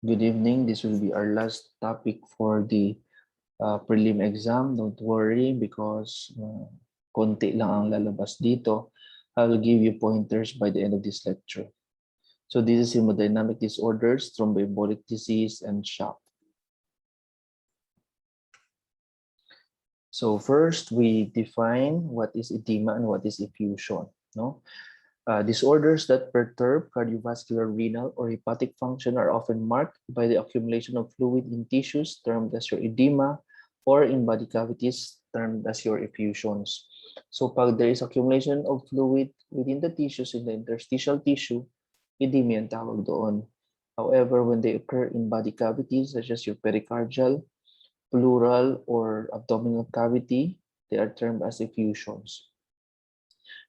Good evening. This will be our last topic for the prelim exam. Don't worry because konti lang ang lalabas dito. I'll give you pointers by the end of this lecture. So this is hemodynamic disorders, thromboembolic disease, and shock. So first, we define what is edema and what is effusion. No? Disorders that perturb cardiovascular, renal, or hepatic function are often marked by the accumulation of fluid in tissues termed as your edema, or in body cavities termed as your effusions. So pag there is accumulation of fluid within the tissues, in the interstitial tissue, edema ang tawag doon. However, when they occur in body cavities such as your pericardial, pleural, or abdominal cavity, they are termed as effusions.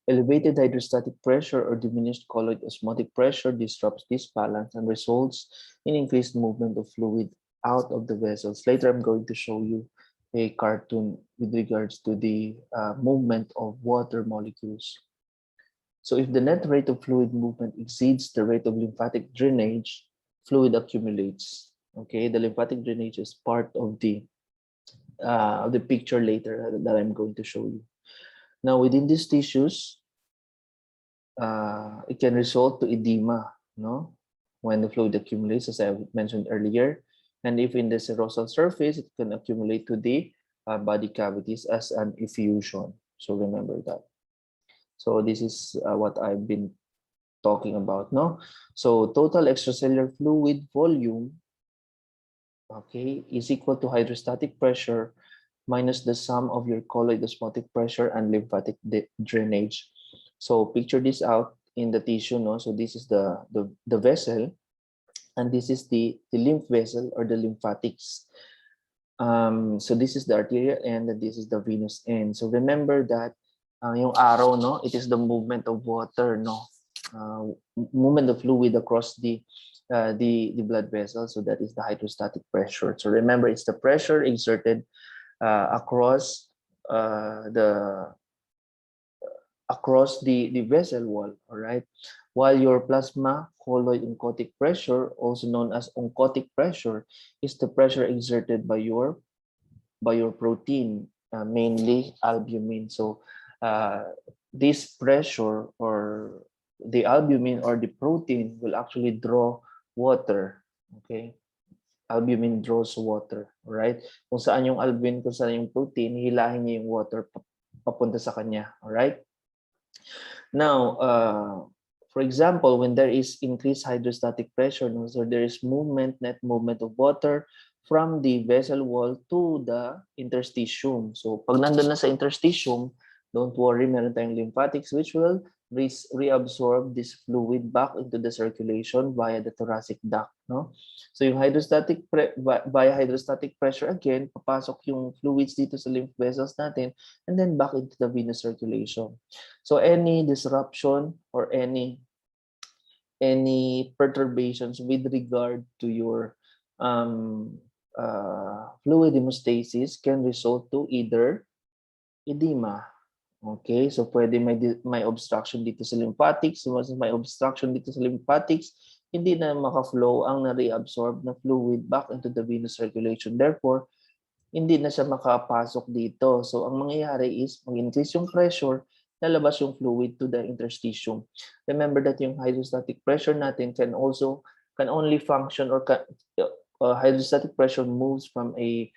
Elevated hydrostatic pressure or diminished colloid osmotic pressure disrupts this balance and results in increased movement of fluid out of the vessels. Later, I'm going to show you a cartoon with regards to the movement of water molecules. So if the net rate of fluid movement exceeds the rate of lymphatic drainage, fluid accumulates. Okay, the lymphatic drainage is part of the picture later that I'm going to show you. Now, within these tissues, it can result to edema, no? When the fluid accumulates, as I mentioned earlier. And if in the serosal surface, it can accumulate to the body cavities as an effusion. So remember that. So this is what I've been talking about, no? So total extracellular fluid volume, okay, is equal to hydrostatic pressure minus the sum of your colloid osmotic pressure and lymphatic drainage. So picture this out in the tissue, no? So this is the vessel, and this is the lymph vessel or the lymphatics. So this is the arterial end and this is the venous end. So remember that yung arrow, no? It is the movement of water, no? Movement of fluid across the blood vessel. So that is the hydrostatic pressure. So remember, it's the pressure exerted across the vessel wall, all right? While your plasma colloid oncotic pressure, also known as oncotic pressure, is the pressure exerted by your protein, mainly albumin. So this pressure, or the albumin or the protein, will actually draw water, okay? Albumin draws water, right? Kung saan yung albumin, kung saan yung protein, hilahin niya yung water papunta sa kanya, all right? Now, for example, when there is increased hydrostatic pressure, no, so there is net movement of water from the vessel wall to the interstitium. So pag nandun na sa interstitium, don't worry, meron tayong lymphatics which will reabsorb this fluid back into the circulation via the thoracic duct, no? So yung via hydrostatic pressure, again, papasok yung fluids dito sa lymph vessels natin and then back into the venous circulation. So any disruption or any perturbations with regard to your fluid hemostasis can result to either edema. Okay, so pwede may obstruction dito sa lymphatics. So once may obstruction dito sa lymphatics, hindi na maka-flow ang na-reabsorb na fluid back into the venous circulation. Therefore, hindi na siya makapasok dito. So ang mangyayari is mag-increase yung pressure, lalabas yung fluid to the interstitium. Remember that yung hydrostatic pressure natin can only function, or hydrostatic pressure moves from an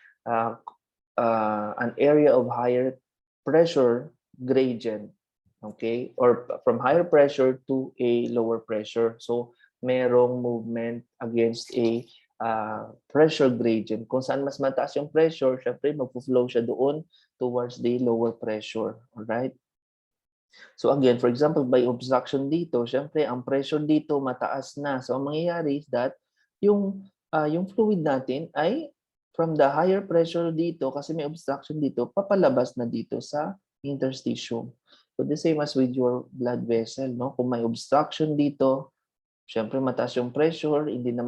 area of higher pressure gradient, okay, or from higher pressure to a lower pressure. So merong movement against a pressure gradient. Kung saan mas mataas yung pressure, syempre magpo-flow siya doon towards the lower pressure, all right? So again, for example, by obstruction dito, syempre ang pressure dito mataas na. So ang mangyayari is that yung fluid natin ay from the higher pressure dito, kasi may obstruction dito, papalabas na dito sa interstitium. So the same as with your blood vessel, no? Kung may obstruction dito, syempre mataas yung pressure, hindi na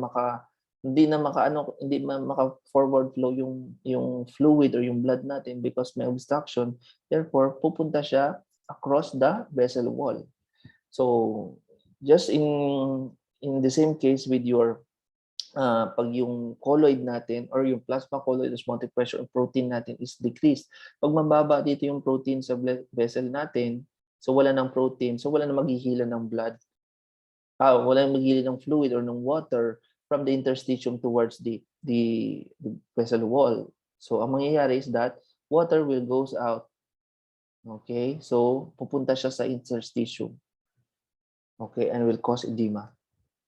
maka-forward flow yung fluid or yung blood natin because may obstruction. Therefore, pupunta siya across the vessel wall. So just in the same case with your pag yung colloid natin or yung plasma colloid osmotic pressure of protein natin is decreased. Pag mababa dito yung protein sa vessel natin, so wala ng protein, so wala na maghihila ng blood. Wala nang maghihila ng fluid or ng water from the interstitium towards the vessel wall. So ang mangyayari is that water will goes out. Okay? So pupunta siya sa interstitium. Okay? And will cause edema.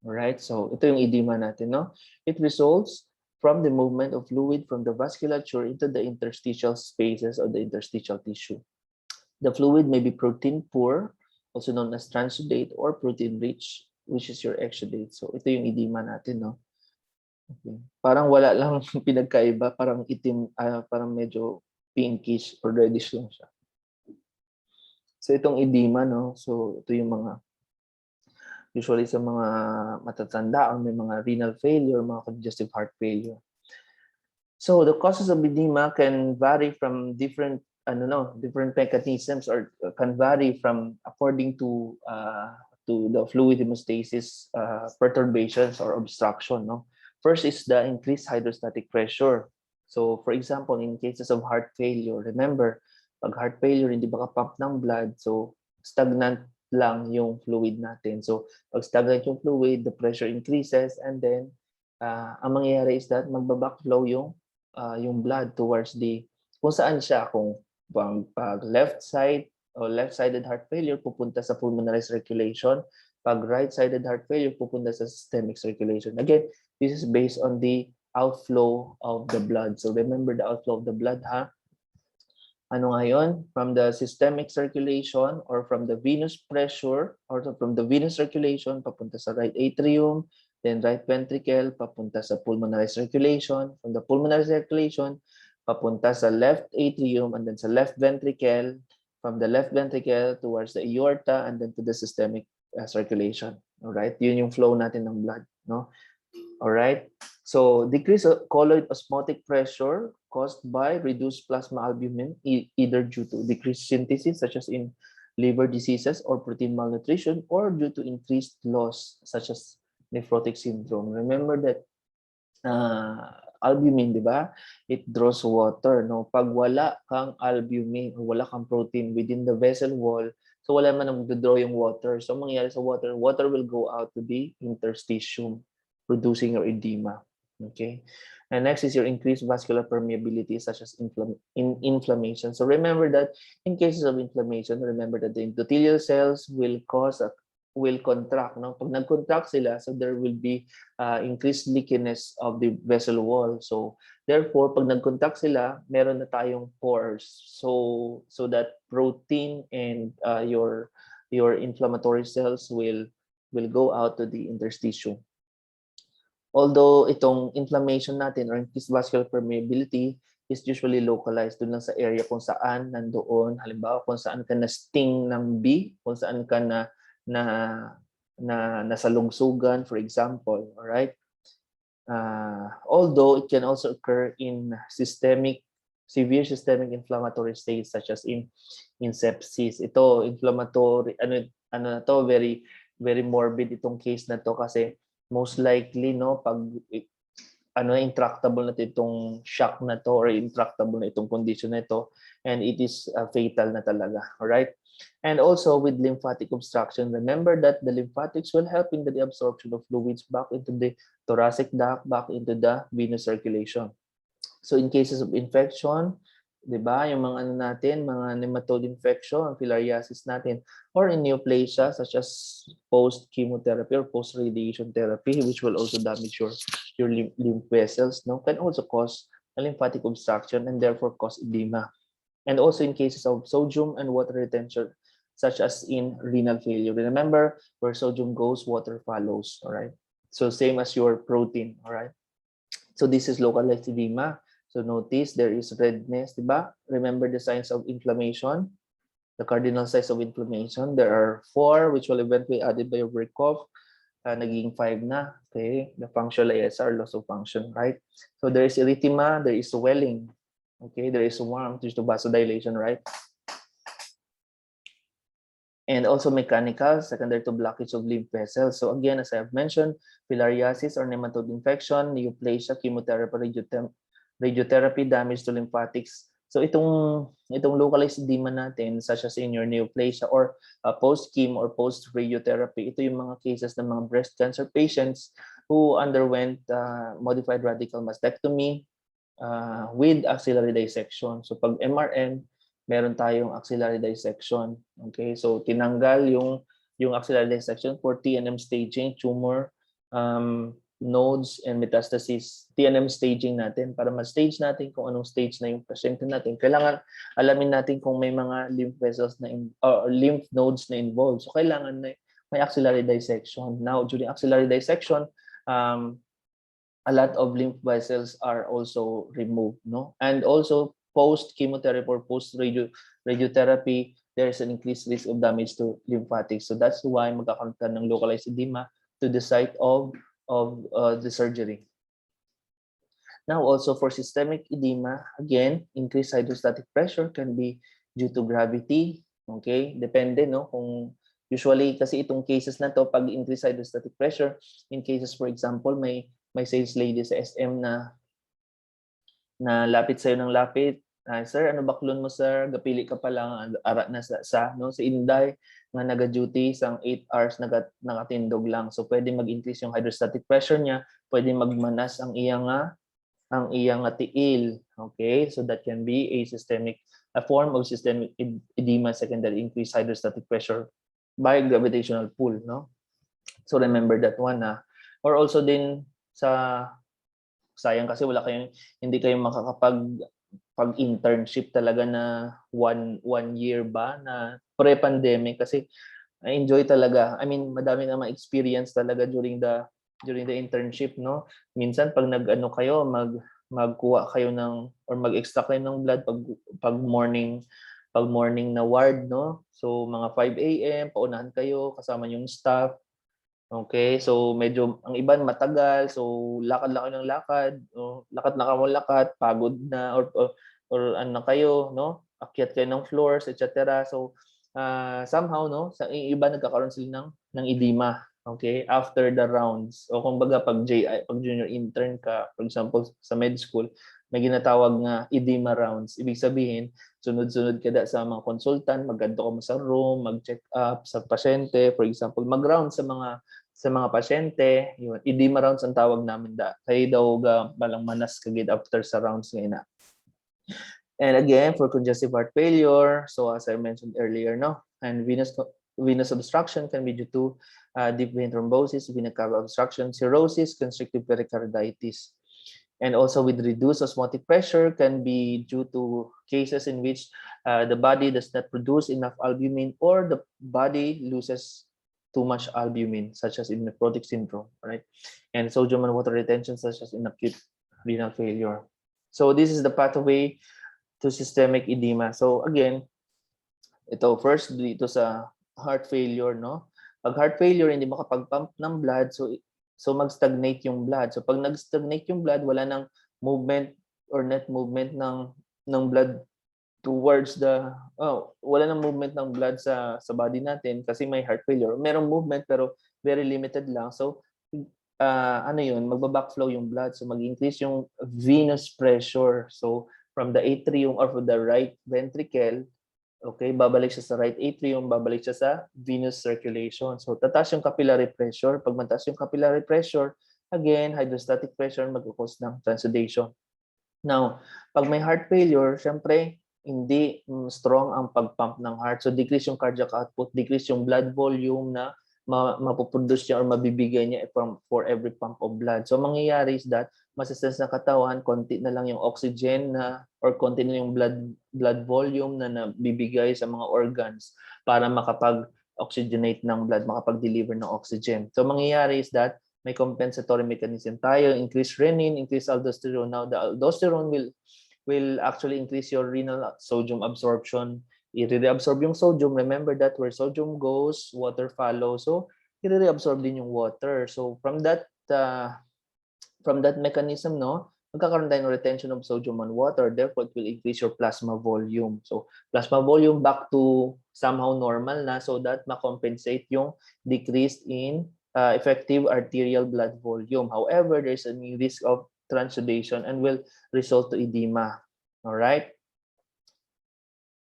Alright, so ito yung edema natin, no? It results from the movement of fluid from the vasculature into the interstitial spaces of the interstitial tissue. The fluid may be protein poor, also known as transudate, or protein rich, which is your exudate. So ito yung edema natin, no? Okay. Parang wala lang pinagkaiba, parang itim, parang medyo pinkish or reddish lang siya. So itong edema, no? So ito yung mga usually sa mga matatanda o may mga renal failure, mga congestive heart failure. So the causes of edema can vary from different different mechanisms, or can vary from according to the fluid hemostasis perturbations or obstruction, no? First is the increased hydrostatic pressure. So for example, in cases of heart failure, remember, pag heart failure hindi maka-pump ng blood, so stagnant lang yung fluid natin. So pag stagnant yung fluid, the pressure increases, and then ang mangyayari is that magba-backflow yung blood towards kung saan siya, kung pag left side o left-sided heart failure, pupunta sa pulmonary circulation. Pag right-sided heart failure, pupunta sa systemic circulation. Again, this is based on the outflow of the blood. So remember the outflow of the blood, ha? Ano nga yun? From the systemic circulation or from the venous pressure or from the venous circulation papunta sa right atrium, then right ventricle papunta sa pulmonary circulation, from the pulmonary circulation papunta sa left atrium, and then sa left ventricle, from the left ventricle towards the aorta, and then to the systemic circulation. All right? Yun yung flow natin ng blood, no? All right? So decrease of colloid osmotic pressure caused by reduced plasma albumin, either due to decreased synthesis, such as in liver diseases or protein malnutrition, or due to increased loss, such as nephrotic syndrome. Remember that albumin, di ba? It draws water, no? Pag wala kang albumin or wala kang protein within the vessel wall, so wala man ang draw yung water. So mangyayari sa water will go out to the interstitium, producing your edema. Okay, and next is your increased vascular permeability, such as inflammation. So remember that in cases of inflammation, remember that the endothelial cells will contract. No? Pag nag-contract sila, so there will be increased leakiness of the vessel wall. So therefore, pag nag-contract sila, meron na tayong pores. So that protein and your inflammatory cells will go out to the interstitium. Although itong inflammation natin or increased vascular permeability is usually localized doon lang sa area kung saan nandoon, halimbawa kung saan ka na-sting ng bee, kung saan ka nasa lungsugan, for example, all right? Although it can also occur in severe systemic inflammatory states, such as in sepsis. Ito, inflammatory, very, very morbid itong case na to, kasi most likely, no, pag intractable na itong shock na to, or intractable na itong condition na ito, and it is fatal na talaga. All right? And also with lymphatic obstruction, remember that the lymphatics will help in the absorption of fluids back into the thoracic duct, back into the venous circulation. So in cases of infection, di ba, yung mga mga nematode infection, filariasis natin, or in neoplasia, such as post-chemotherapy or post-radiation therapy, which will also damage your lymph vessels, no, can also cause a lymphatic obstruction and therefore cause edema. And also in cases of sodium and water retention, such as in renal failure. Remember, where sodium goes, water follows, all right? So same as your protein, all right? So this is localized edema. So notice there is redness, diba? Remember the signs of inflammation, the cardinal signs of inflammation. There are 4, which will eventually added by your cough. Naging 5 na. Okay, the functional ASR, loss of function, right? So there is erythema, there is swelling. Okay, there is warmth, there's the vasodilation, right? And also mechanical, secondary to blockage of lymph vessels. So again, as I have mentioned, filariasis or nematode infection, neoplasia, chemotherapy, radiotherapy, damage to lymphatics. So itong localized edema natin, such as in your neoplasia or post-chemo or post-radiotherapy, ito yung mga cases ng mga breast cancer patients who underwent modified radical mastectomy with axillary dissection. So pag MRM, meron tayong axillary dissection. Okay, so tinanggal yung axillary dissection for TNM staging, tumor, nodes, and metastasis. TNM staging natin para ma-stage natin kung anong stage na yung pasyente natin. Kailangan alamin natin kung may mga lymph vessels na lymph nodes na involved. So kailangan na may axillary dissection. Now, during axillary dissection, a lot of lymph vessels are also removed, no? And also post chemotherapy or post radiotherapy, there is an increased risk of damage to lymphatics. So that's why magkakaroon ng localized edema to the site of the surgery. Now also for systemic edema, again, increased hydrostatic pressure can be due to gravity. Okay, depende, no? Kung usually kasi itong cases na to, pag increased hydrostatic pressure, in cases for example, may sales lady sa SM na lapit sa'yo ng lapit. Sir, ano baklon mo, sir? Gapili ka pa lang, ara na no? Sa Inday, nga naga-duty, isang 8 hours nakatindog lang. So, pwede mag-increase yung hydrostatic pressure niya, pwede magmanas ang iyang tiil. Okay? So, that can be a form of systemic edema, secondary increased hydrostatic pressure by gravitational pull, no? So, remember that one, or also din sayang kasi hindi kayo pag-internship talaga na one year ba na pre-pandemic kasi I enjoy talaga. I mean, madami na ma-experience talaga during the internship, no? Minsan pag kayo, magkuha kayo or mag-extract kayo ng blood pag morning na ward, no? So mga 5 AM, paunahan kayo kasama yung staff. Okay, so medyo ang iban matagal, so lakad ng lakad, lakad, pagod na or ano kayo, no? Akyat kayo ng floors, etc. So somehow, no, sa iba nagkakaroon sila ng edema, okay, after the rounds. O kumbaga pag junior intern ka, for example, sa med school, may ginatawag nga edema rounds. Ibig sabihin, sunod-sunod ka sa mga consultant, magganto ka mo sa room, mag-check up sa pasyente, for example, mag-round sa mga pasyente, yun, edema rounds ang tawag namin kaya daw balang manas kagid after sa rounds ngayon na. And again, for congestive heart failure, so as I mentioned earlier, no, and venous obstruction can be due to deep vein thrombosis, vena cava obstruction, cirrhosis, constrictive pericarditis. And also with reduced osmotic pressure can be due to cases in which the body does not produce enough albumin or the body loses too much albumin, such as in nephrotic syndrome, right? And sodium and water retention, such as in acute renal failure. So this is the pathway to systemic edema. So again, ito first dito sa heart failure, no? Pag heart failure, hindi makapag-pump ng blood, so mag-stagnate yung blood. So pag nag-stagnate yung blood, wala nang movement or net movement ng blood towards wala nang movement ng blood sa body natin kasi may heart failure. Merong movement pero very limited lang. So magba-backflow yung blood. So mag-increase yung venous pressure. So from the atrium or from the right ventricle, okay, babalik siya sa right atrium, babalik siya sa venous circulation. So tataas yung capillary pressure. Pag mataas yung capillary pressure, again, hydrostatic pressure mag-cause ng transudation. Now, pag may heart failure, syempre, hindi strong ang pag-pump ng heart. So decrease yung cardiac output, decrease yung blood volume na mapoproduce niya or mabibigay niya for every pump of blood. So mangyayari is that masisense ng katawan, konti na lang yung oxygen or konti na yung blood volume na nabibigay sa mga organs para makapag-oxygenate ng blood, makapag-deliver ng oxygen. So mangyayari is that may compensatory mechanism tayo, increase renin, increase aldosterone. Now the aldosterone will actually increase your renal sodium absorption. I-reabsorb yung sodium. Remember that where sodium goes, water follows. So i-reabsorb din yung water. So from that mechanism, no, magkakaroon tayo ng retention of sodium and water. Therefore, it will increase your plasma volume. So plasma volume back to somehow normal na so that ma-compensate yung decrease in effective arterial blood volume. However, there's a risk of transudation and will result to edema. All right?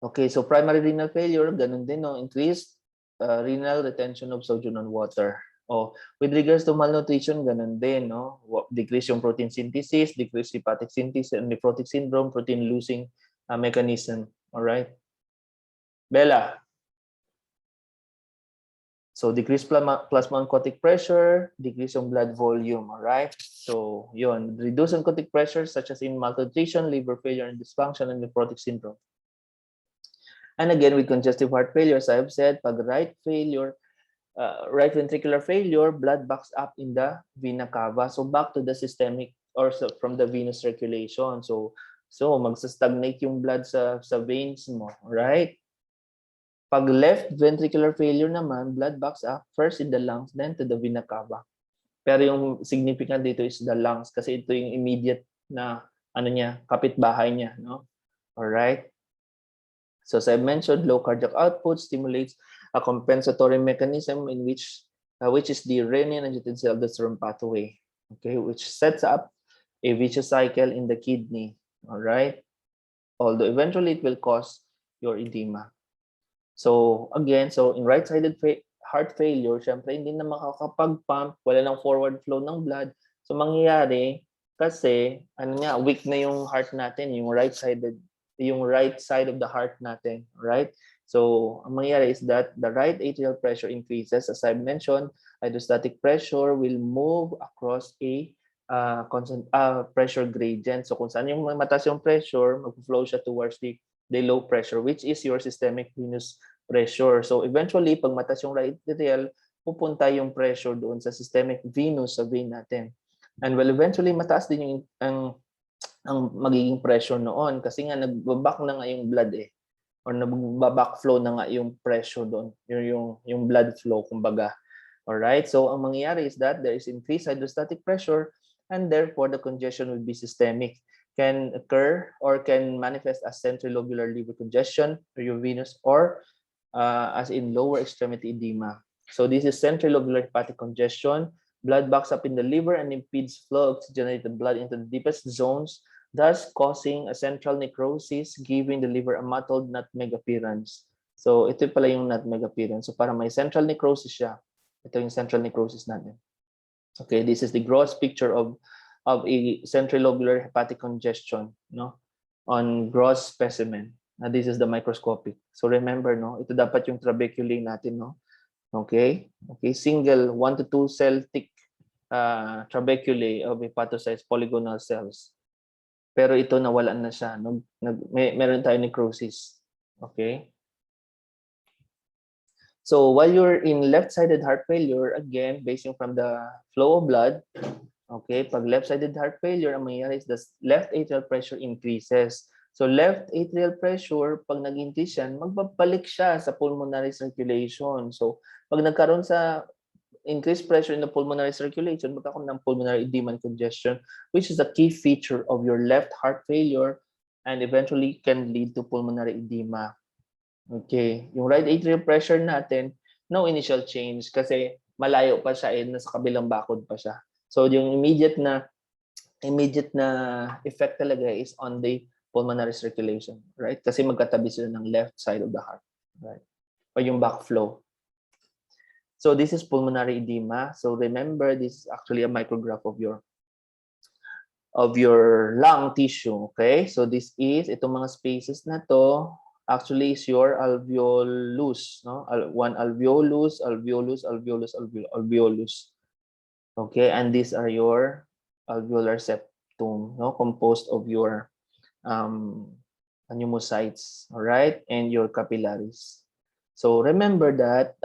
Okay, so primary renal failure, ganun din, no? Increased renal retention of sodium and water. With regards to malnutrition, ganun din, no? Decrease yung protein synthesis, decrease hepatic synthesis, and nephrotic syndrome, protein losing mechanism. All right? Bella. So decrease plasma oncotic pressure, decrease yung blood volume, all right? So yun, reduce oncotic pressure such as in malnutrition, liver failure and dysfunction, and nephrotic syndrome. And again, with congestive heart failure, as I've said, pag right ventricular failure, blood backs up in the vena cava. So back to the systemic or from the venous circulation. So magsa-stagnate yung blood sa veins mo, right? Pag left ventricular failure naman, blood backs up first in the lungs, then to the vena cava. Pero yung significant dito is the lungs kasi ito yung immediate na kapitbahay niya, no? All right? So as I mentioned, low cardiac output stimulates a compensatory mechanism in which is the renin-angiotensin-aldosterone pathway, okay, which sets up a vicious cycle in the kidney, all right? Although eventually it will cause your edema. So again, in right-sided heart failure, syempre hindi na makakapag-pump, wala nang forward flow ng blood. So mangyayari kasi weak na yung heart natin, yung right side of the heart natin, right? So ang mangyayari is that the right atrial pressure increases. As I mentioned, hydrostatic pressure will move across a pressure gradient. So kung saan yung mataas yung pressure, mag-flow siya towards the low pressure, which is your systemic venous pressure. So eventually, pag mataas yung right atrial, pupunta yung pressure doon sa systemic venous sa vein natin. And well, eventually, mataas din ang magiging pressure noon kasi nga nagbabak na nga yung blood or nagbabak flow na nga yung pressure doon, yung blood flow, kumbaga. Alright, so ang mangyayari is that there is increased hydrostatic pressure and therefore the congestion will be systemic. Can occur or can manifest as centrilobular liver congestion, venous, or as in lower extremity edema. So this is centrilobular hepatic congestion. Blood backs up in the liver and impedes flow of oxygenated blood into the deepest zones, thus causing a central necrosis, giving the liver a mottled nutmeg appearance. So ito pala yung nutmeg appearance. So para may central necrosis siya. Ito yung central necrosis natin. Okay, this is the gross picture of a centrilobular hepatic congestion, no, on gross specimen. Now this is the microscopic. So remember, no, ito dapat yung trabeculae natin, no. Okay, single 1 to 2 cell thick trabeculae of hepatocytes, polygonal cells. Pero ito nawalan na siya, no? Meron tayo necrosis. Okay. So while you're in left-sided heart failure, again, basing from the flow of blood, okay, pag left-sided heart failure, ang mangyayari is the left atrial pressure increases. So left atrial pressure, pag nag-increase yan, magbabalik siya sa pulmonary circulation. So pag nagkaroon sa increased pressure in the pulmonary circulation, magkakaroon ng pulmonary edema and congestion, which is a key feature of your left heart failure and eventually can lead to pulmonary edema. Okay, yung right atrial pressure natin, no initial change kasi malayo pa siya, nasa kabilang bakod pa siya. So yung immediate na effect talaga is on the pulmonary circulation, right? Kasi magkatabi sila ng left side of the heart, right? O yung backflow. So this is pulmonary edema. So remember, this is actually a micrograph of your lung tissue, okay? So this is itong mga spaces na to actually is your alveolus, no? One alveolus, alveolus, alveolus, alveolus. Okay, and these are your alveolar septum, no, composed of your pneumocytes, all right, and your capillaries. So remember that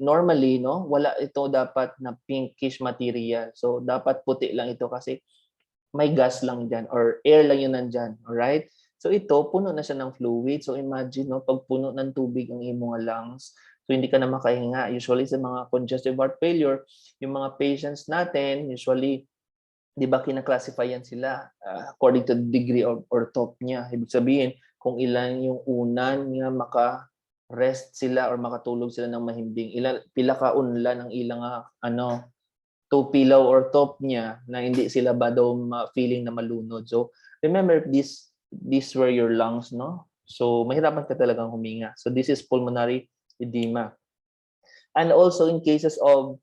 normally, no, wala ito dapat na pinkish material. So dapat puti lang ito kasi may gas lang dyan or air lang yun nandyan, all right? So ito, puno na siya ng fluid. So imagine, no, pag puno ng tubig ang iyong mga lungs, so hindi ka na makahinga. Usually sa mga congestive heart failure, yung mga patients natin, usually, di ba kinaklasify yan sila according to the degree or top niya. Ibig sabihin, kung ilan yung unan niya rest sila or makatulog sila ng mahimbing. Pila ka unlan ang ilang to pillow or top niya na hindi sila ba daw feeling na malunod. So remember, these were your lungs, no? So mahirapan ka talagang huminga. So this is pulmonary edema. And also in cases of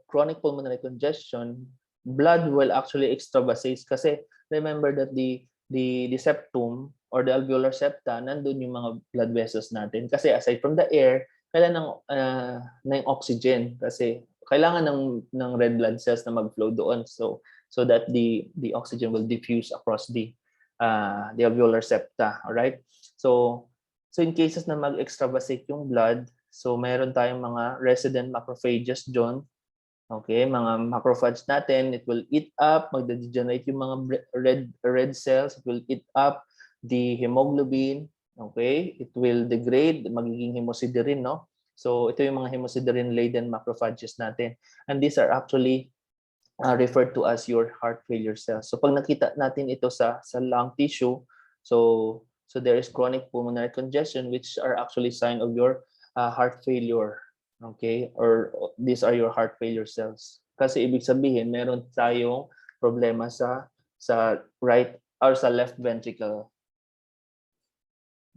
chronic pulmonary congestion, blood will actually extravasate kasi remember that the septum or the alveolar septa, nandun yung mga blood vessels natin. Kasi aside from the air, kailangan ng oxygen kasi kailangan ng red blood cells na mag-flow doon so that the oxygen will diffuse across the alveolar septa. All right? So in cases na mag-extravasate yung blood, so meron tayong mga resident macrophages dyan. Okay, mga macrophages natin, it will eat up, magde-degenerate yung mga red cells, it will eat up the hemoglobin, okay? It will degrade, magiging hemosiderin, no? So ito yung mga hemosiderin-laden macrophages natin. And these are actually referred to as your heart failure cells. So pag nakita natin ito sa lung tissue, so there is chronic pulmonary congestion, which are actually sign of your heart failure. Okay? Or these are your heart failure cells. Kasi ibig sabihin, meron tayong problema sa right or sa left ventricle.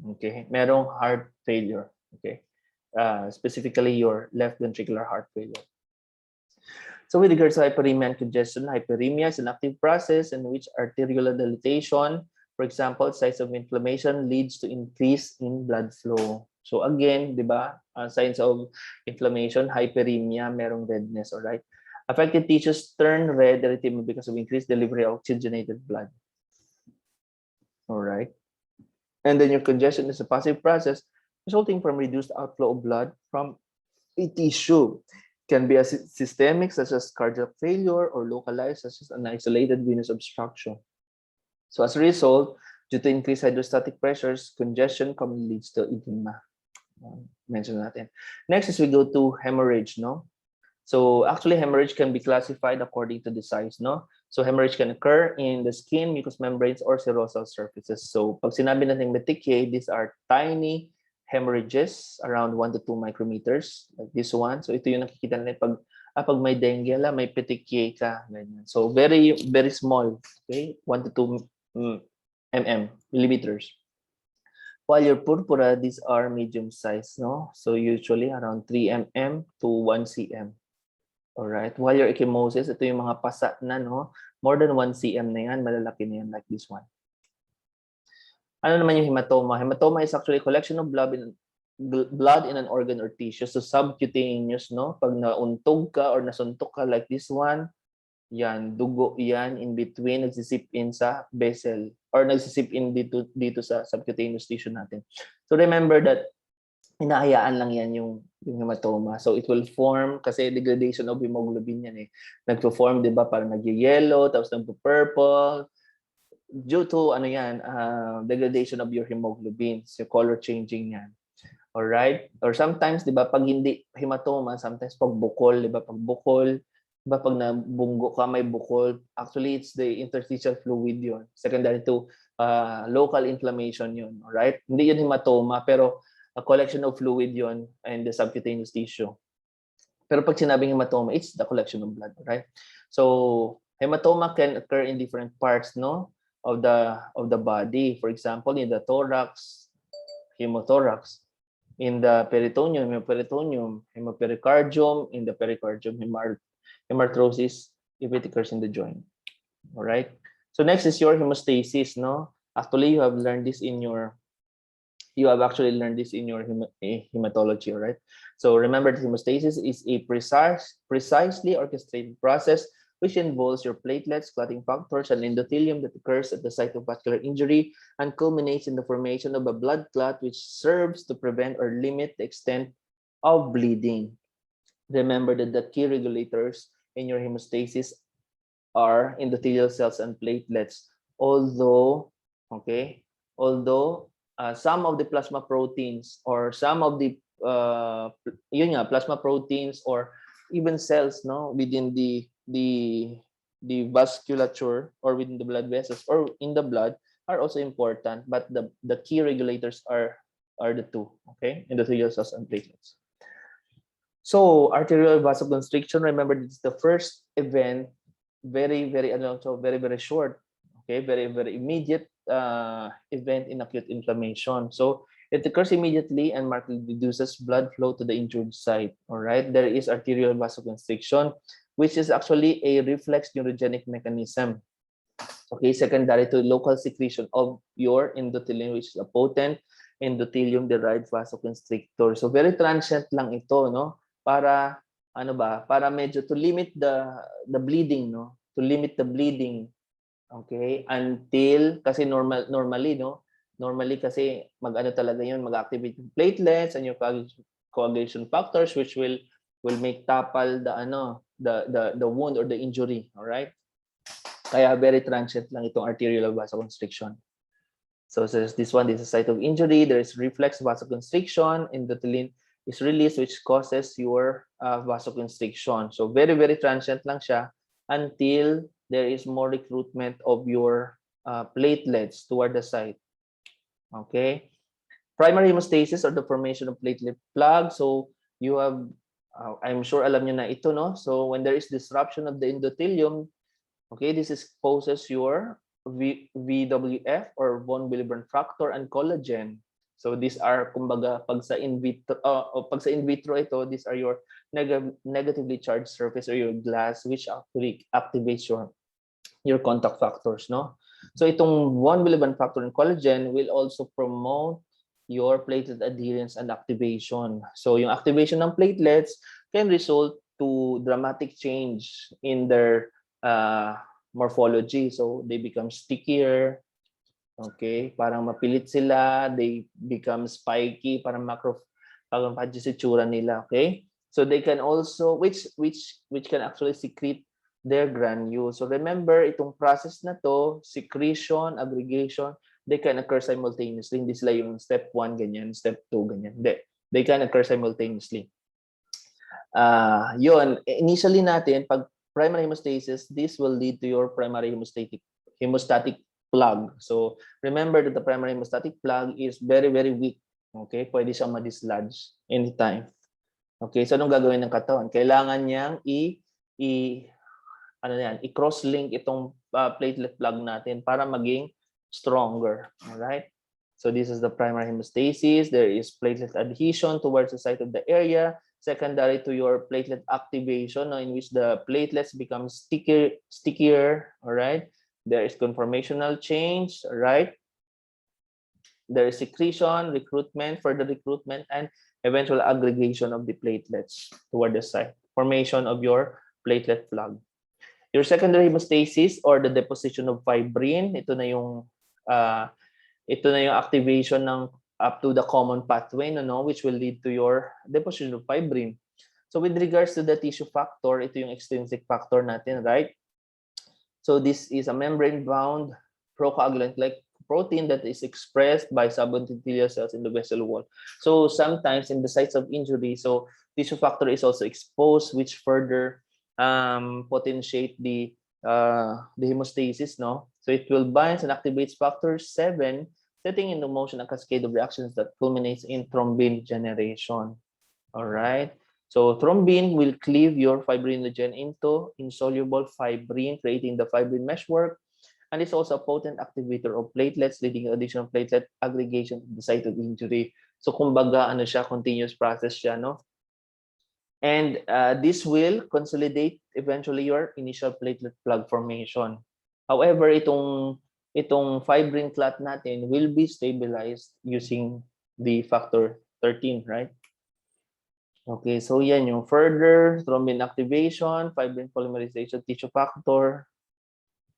Okay? Merong heart failure. Okay? Specifically your left ventricular heart failure. So with regards to hyperemia and congestion, hyperemia is an active process in which arterial dilatation, for example, size of inflammation leads to increase in blood flow. So again, di ba, signs of inflammation, hyperemia, merong redness, all right? Affected tissues turn red erythema because of increased delivery of oxygenated blood. All right? And then your congestion is a passive process resulting from reduced outflow of blood from a tissue. Can be systemic, such as cardiac failure, or localized, such as an isolated venous obstruction. So as a result, due to increased hydrostatic pressures, congestion commonly leads to edema. Mention natin. Next is we go to hemorrhage, no? So actually, hemorrhage can be classified according to the size, no? So hemorrhage can occur in the skin, mucous membranes, or serosal surfaces. So pag sinabi natin petechiae, these are tiny hemorrhages around 1 to 2 micrometers, like this one. So ito yung nakikita natin pag may dengue, may petechiae ka. Ganyan. So very, very small, okay? 1 to 2 millimeters. While your purpura, these are medium size, no? So usually around 3 mm to 1 cm. All right. While your ecchymosis, ito yung mga pasa na, no? More than 1 cm na yan, malalaki na yan, like this one. Ano naman yung hematoma? Hematoma is actually a collection of blood in an organ or tissue. So subcutaneous, no? Pag nauntog ka or nasuntok ka like this one, yan, dugo yan in between, nagsisip in sa vessel or nagsisip in dito sa subcutaneous tissue natin. So remember that hinahayaan lang yan yung hematoma. So it will form, kasi degradation of hemoglobin yan eh. Nagpo-form, di ba? Parang nag-yellow, tapos nagpo-purple. Due to, degradation of your hemoglobin. So color changing yan. Alright? Or sometimes, di ba, pag hindi hematoma, sometimes pag bukol, di ba? Pag bukol, diba pag nabunggo ka, may bukol, actually it's the interstitial fluid yun. Secondary to local inflammation yun. Alright? Hindi yun hematoma, pero a collection of fluid yun in the subcutaneous tissue. Pero pag sinabing hematoma, it's the collection of blood. Right? So hematoma can occur in different parts, no, of the body. For example, in the thorax, hemothorax. In the peritoneum, hemopericardium. In the pericardium, hemarthrosis, if it occurs in the joint. All right. So next is your hemostasis, no? Actually, you have actually learned this in your hematology, all right? So remember, the hemostasis is a precisely orchestrated process which involves your platelets, clotting factors, and endothelium that occurs at the site of vascular injury and culminates in the formation of a blood clot which serves to prevent or limit the extent of bleeding. Remember that the key regulators in your hemostasis are endothelial cells and platelets. Although some of the plasma proteins or some of the plasma proteins or even cells, no, within the vasculature or within the blood vessels or in the blood are also important, but the key regulators are are the two, okay? Endothelial cells and platelets. So arterial vasoconstriction, remember this is the first event, very, very short, okay, very immediate event in acute inflammation. So it occurs immediately and markedly reduces blood flow to the injured site. All right, there is arterial vasoconstriction, which is actually a reflex neurogenic mechanism. Okay, secondary to local secretion of your endothelium, which is a potent endothelium-derived vasoconstrictor. So very transient lang ito, no? Para ano ba? Para medyo to limit the bleeding, no? To limit the bleeding. Okay? Until kasi normally, no? Normally kasi mag-ano talaga 'yun, mag-activate yung platelets and your coagulation factors which will make topple the wound or the injury, all right? Kaya very transient lang itong arterial vasoconstriction. So this is a site of injury. There is reflex vasoconstriction. Endothelin is released, which causes your vasoconstriction. So very transient lang siya until there is more recruitment of your platelets toward the site. Okay. Primary hemostasis or the formation of platelet plug. So you have, I'm sure alam niyo na ito, no? So when there is disruption of the endothelium, okay, this exposes your VWF or von Willebrand factor and collagen. So these are kumbaga pag sa in vitro ito, these are your negatively charged surface or your glass which actually activates your contact factors, no? So itong von Willebrand factor and collagen will also promote your platelet adherence and activation. So yung activation ng platelets can result to dramatic change in their morphology. So they become stickier, okay, parang mapilit sila, they become spiky, parang macrophages itsura nila, okay? So they can also which can actually secrete their granules. So remember itong process na to, secretion, aggregation, they can occur simultaneously. Hindi sila yung step 1 ganyan, step 2 ganyan. They can occur simultaneously. Yun, initially natin pag primary hemostasis, this will lead to your primary hemostatic plug. So remember that the primary hemostatic plug is very weak. Okay, pwede siyang ma-dislodge anytime. Okay, so anong gagawin ng katawan? Kailangan niyang i-cross-link itong platelet plug natin para maging stronger. All right? So this is the primary hemostasis. There is platelet adhesion towards the site of the area. Secondary to your platelet activation, in which the platelets become stickier. All right? There is conformational change. All right? There is secretion, further recruitment, and eventual aggregation of the platelets toward the site. Formation of your platelet plug. Your secondary hemostasis or the deposition of fibrin, ito na yung activation ng up to the common pathway, which will lead to your deposition of fibrin. So with regards to the tissue factor, ito yung extrinsic factor natin, right? So this is a membrane-bound procoagulant-like protein that is expressed by subendothelial cells in the vessel wall. So sometimes in the sites of injury, so tissue factor is also exposed, which further potentiate the hemostasis, no? So it will bind and activates factor 7, setting into motion a cascade of reactions that culminates in thrombin generation. All right. So thrombin will cleave your fibrinogen into insoluble fibrin, creating the fibrin meshwork, and it's also a potent activator of platelets, leading to additional platelet aggregation at the site of injury. So kumbaga ano siya, continuous process siya, no? And this will consolidate eventually your initial platelet plug formation. However, itong fibrin clot natin will be stabilized using the factor 13, right? Okay, so yan yung further thrombin activation, fibrin polymerization, tissue factor.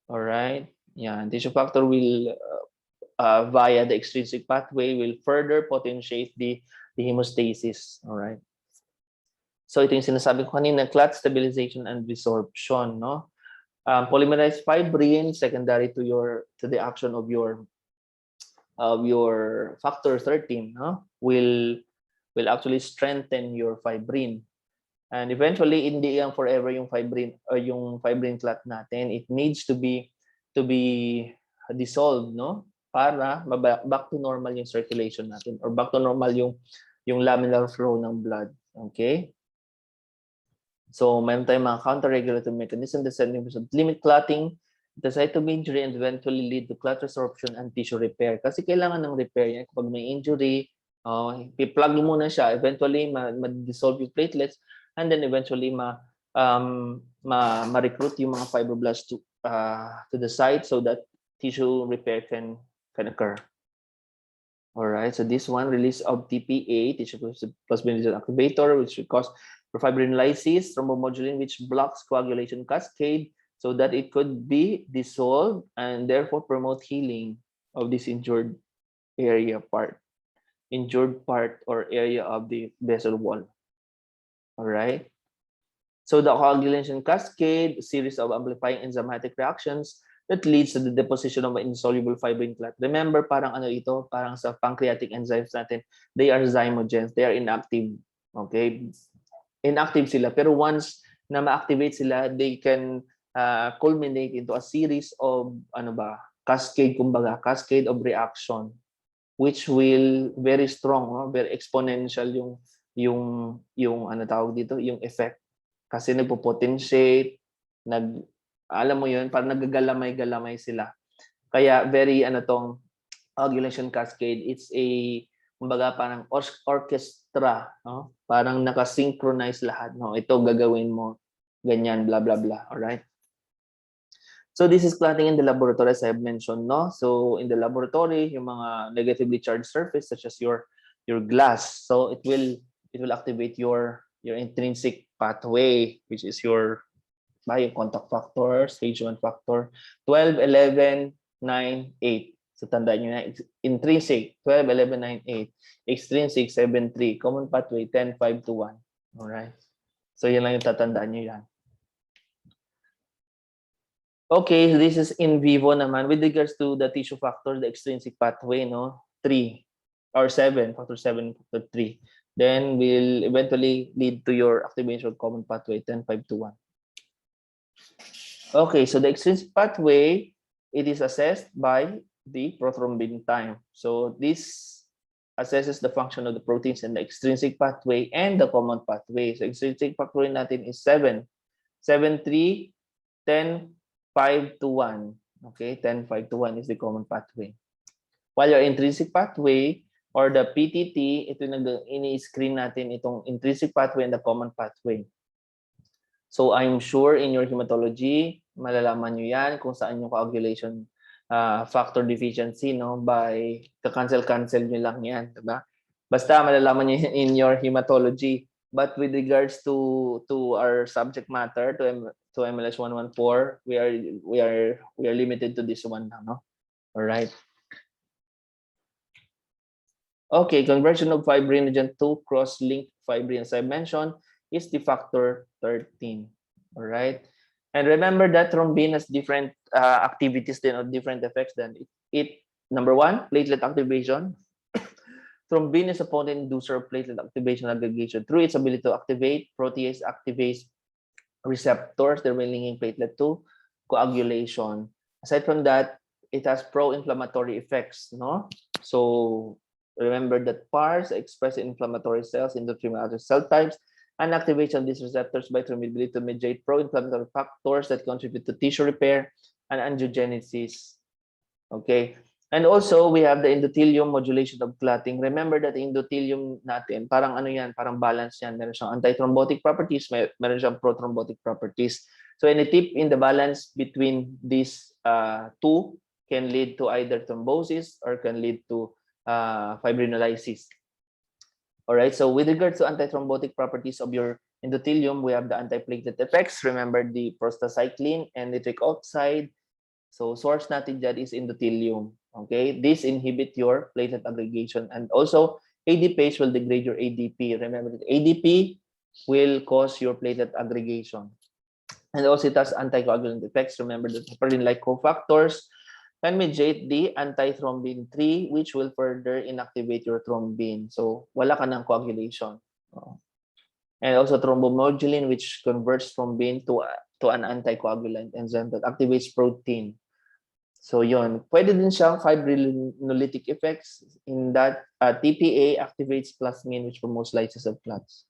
All right. Yeah, tissue factor will via the extrinsic pathway will further potentiate the hemostasis. All right. So ito yung sinasabi ko kanina, clot stabilization and resorption, no? Polymerized fibrin secondary to the action of your factor 13, no? Will actually strengthen your fibrin. And eventually hindi yan forever yung fibrin or yung fibrin clot natin. It needs to be dissolved, no? para back to normal yung circulation natin or back to normal yung laminar flow ng blood. Okay? So, mayroon tayong mga counter-regulatory mechanism that limit clotting, the site of injury, and eventually lead to clot resorption and tissue repair. Kasi kailangan ng repair yan. Kapag may injury, i-plug mo muna siya. Eventually, ma-dissolve yung platelets, and then eventually, ma-recruit yung mga fibroblasts to the site so that tissue repair can occur. All right, so this one, release of TPA, tissue plasminogen activator, which will cause fibrinolysis, thrombomodulin, which blocks coagulation cascade so that it could be dissolved and therefore promote healing of this injured part or area of the vessel wall. All right. So the coagulation cascade, a series of amplifying enzymatic reactions that leads to the deposition of insoluble fibrin clot. Remember, parang ano ito, parang sa pancreatic enzymes natin, they are zymogens, they are inactive. Okay? Inactive sila, pero once na ma-activate sila, they can culminate into a series of cascade of reaction, which will very strong, very exponential yung yung effect. Kasi nagpo-potentiate, alam mo yun, parang nagagalamay-galamay sila. Kaya very tong coagulation cascade, it's a kumbaga parang orchestra, no? Parang naka-synchronize lahat, no? Ito gagawin mo, ganyan, blah blah blah. All right? So this is clotting in the laboratory, as I have mentioned, no? So in the laboratory, yung mga negatively charged surface such as your glass, so it will activate your intrinsic pathway, which is your contact factor, stage 1 factor, 12, 11, 9, 8. So tandaan nyo na, intrinsic, 12, 11, 9, 8. Extrinsic, 7, 3. Common pathway, 10, 5 to 1. Alright? So yan lang yung tatandaan nyo yan. Okay, so this is in vivo naman. With regards to the tissue factor, the extrinsic pathway, no? 3 or 7, factor 7, factor 3. Then will eventually lead to your activation of common pathway, 10, 5 to 1. Okay, so the extrinsic pathway, it is assessed by the prothrombin time. So this assesses the function of the proteins in the extrinsic pathway and the common pathway. So extrinsic pathway natin is 7, 7, 3, 10, 5 to 1. Okay, 10, 5 to 1 is the common pathway. While your intrinsic pathway or the PTT, ito ini-screen natin itong intrinsic pathway and the common pathway. So I'm sure in your hematology, malalaman nyo yan kung saan yung coagulation factor deficiency, no? By cancel nyo lang yan, diba? Basta malalaman nyo in your hematology. But with regards to our subject matter, to MLS 114, we are limited to this one now, no? All right. Okay, conversion of fibrinogen to cross-linked fibrin, as I mentioned, is the factor 13. All right. And remember that thrombin has different activities then, or different effects than it. Number one, platelet activation. Thrombin is a potent inducer of platelet activation aggregation through its ability to activate protease activase receptors that will linking platelet to coagulation. Aside from that, it has pro-inflammatory effects, no? So remember that PARs express inflammatory cells in the other cell types, and activation of these receptors by thrombin ability to mediate pro-inflammatory factors that contribute to tissue repair and angiogenesis. Okay. And also, we have the endothelium modulation of clotting. Remember that endothelium natin, parang ano yan, parang balance yan. Meron siyang antithrombotic properties, meron siyang prothrombotic properties. So any tip in the balance between these two can lead to either thrombosis or can lead to fibrinolysis. All right, so with regards to antithrombotic properties of your endothelium, we have the antiplatelet effects. Remember the prostacyclin and nitric oxide. So source natin dyan is endothelium. Okay, this inhibit your platelet aggregation, and also ADPase will degrade your ADP. Remember that ADP will cause your platelet aggregation, and also it has anticoagulant effects. Remember that heparin-like cofactors can mediate the antithrombin 3, which will further inactivate your thrombin. So wala ka ng coagulation. And also thrombomodulin, which converts thrombin to an anticoagulant enzyme that activates protein. So yon, pwede din siyang fibrinolytic effects in that TPA activates plasmin which promotes lysis of clots.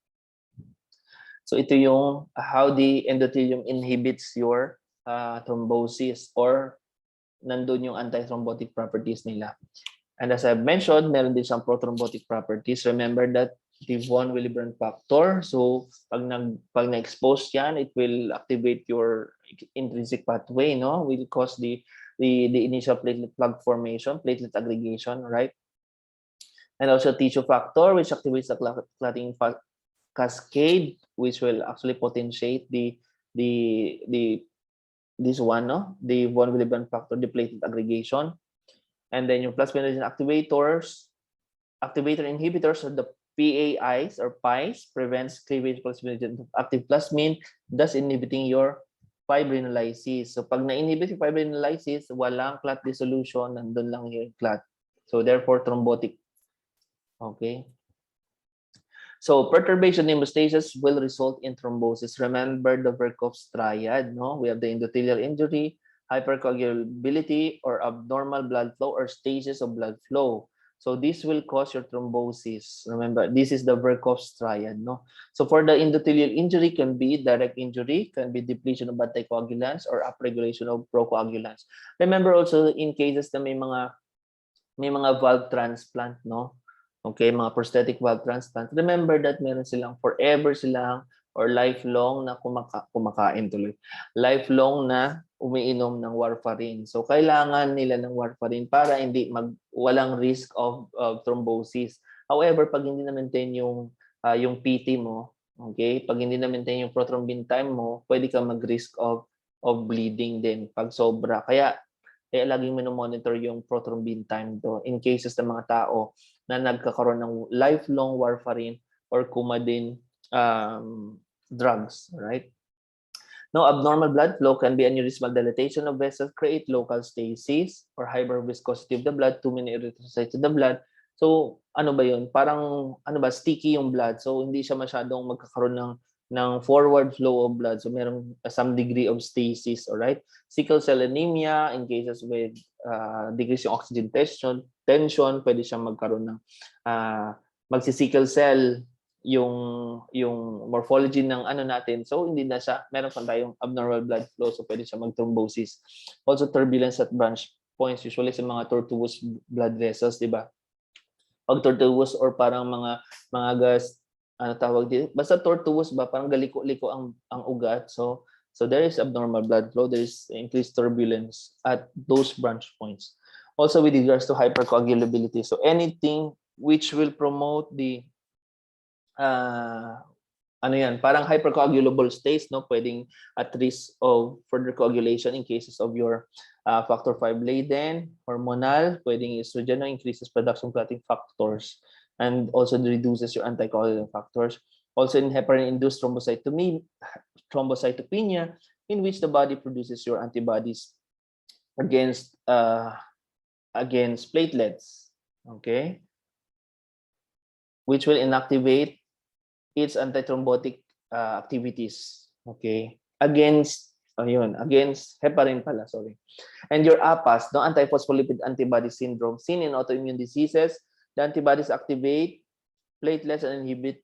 So ito yung how the endothelium inhibits your thrombosis or nandun yung antithrombotic properties nila. And as I've mentioned, meron din siyang prothrombotic properties. Remember that the von Willebrand factor. So pag na-expose yan, it will activate your intrinsic pathway, no? Will cause the initial platelet plug formation, platelet aggregation, right? And also tissue factor, which activates the clotting cascade, which will actually potentiate this one, no? The von Willebrand factor, the platelet aggregation. And then yung plasminogen activator inhibitors or the PAIs or PIs prevents cleavage plasminogen of active plasmin, thus inhibiting your fibrinolysis. So pag na-inhibit yung fibrinolysis, walang clot dissolution, nandun lang yung clot. So therefore thrombotic. Okay. So perturbation hemostasis will result in thrombosis. Remember the Verkoff's triad, no? We have the endothelial injury, hypercoagulability or abnormal blood flow or stages of blood flow. So this will cause your thrombosis. Remember, this is the Verkoff's triad, no? So for the endothelial injury can be direct injury, can be depletion of anticoagulants or upregulation of procoagulants. Remember also in cases na may mga valve transplant, no? Okay, mga prosthetic valve transplant. Remember that meron silang forever silang or lifelong na kumakain tuloy. Lifelong na umiinom ng warfarin. So kailangan nila ng warfarin para hindi walang risk of thrombosis. However, pag hindi na-maintain yung PT mo, okay? Pag hindi na-maintain yung prothrombin time mo, pwede ka mag-risk of bleeding din pag sobra. Kaya laging monitor yung prothrombin time to in cases ng mga tao na nagkakaroon ng lifelong warfarin or Coumadin drugs, right? Now, abnormal blood flow can be aneurysmal dilatation of vessels, create local stasis or hyperviscosity of the blood, too many erythrocytes in the blood. So, ano ba yun? Parang, sticky yung blood. So, hindi siya masyadong magkakaroon ng forward flow of blood. So, merong some degree of stasis, alright? Sickle cell anemia in cases with decrease yung oxygen tension, pwede siyang magkaroon ng magsisickle cell yung morphology ng natin. So hindi na siya, meron pa tayong abnormal blood flow, so pwede siya mag-thrombosis. Also turbulence at branch points, usually sa mga tortuous blood vessels, di ba? Pag tortuous or parang mga gas, tawag dito? Basta tortuous ba, parang galiko-liko ang ugat. So there is abnormal blood flow, there is increased turbulence at those branch points. Also with regards to hypercoagulability, so anything which will promote the parang hypercoagulable states, no? Pwedeng at risk of further coagulation in cases of your factor 5 laden, hormonal, pwedeng estrogen, no? Increases production clotting factors and also reduces your anticoagulant factors. Also in heparin-induced thrombocytopenia, in which the body produces your antibodies against platelets, okay, which will inactivate its antithrombotic activities, okay, against heparin pala, sorry. And your APAS, no, antiphospholipid antibody syndrome, seen in autoimmune diseases. The antibodies activate platelets and inhibit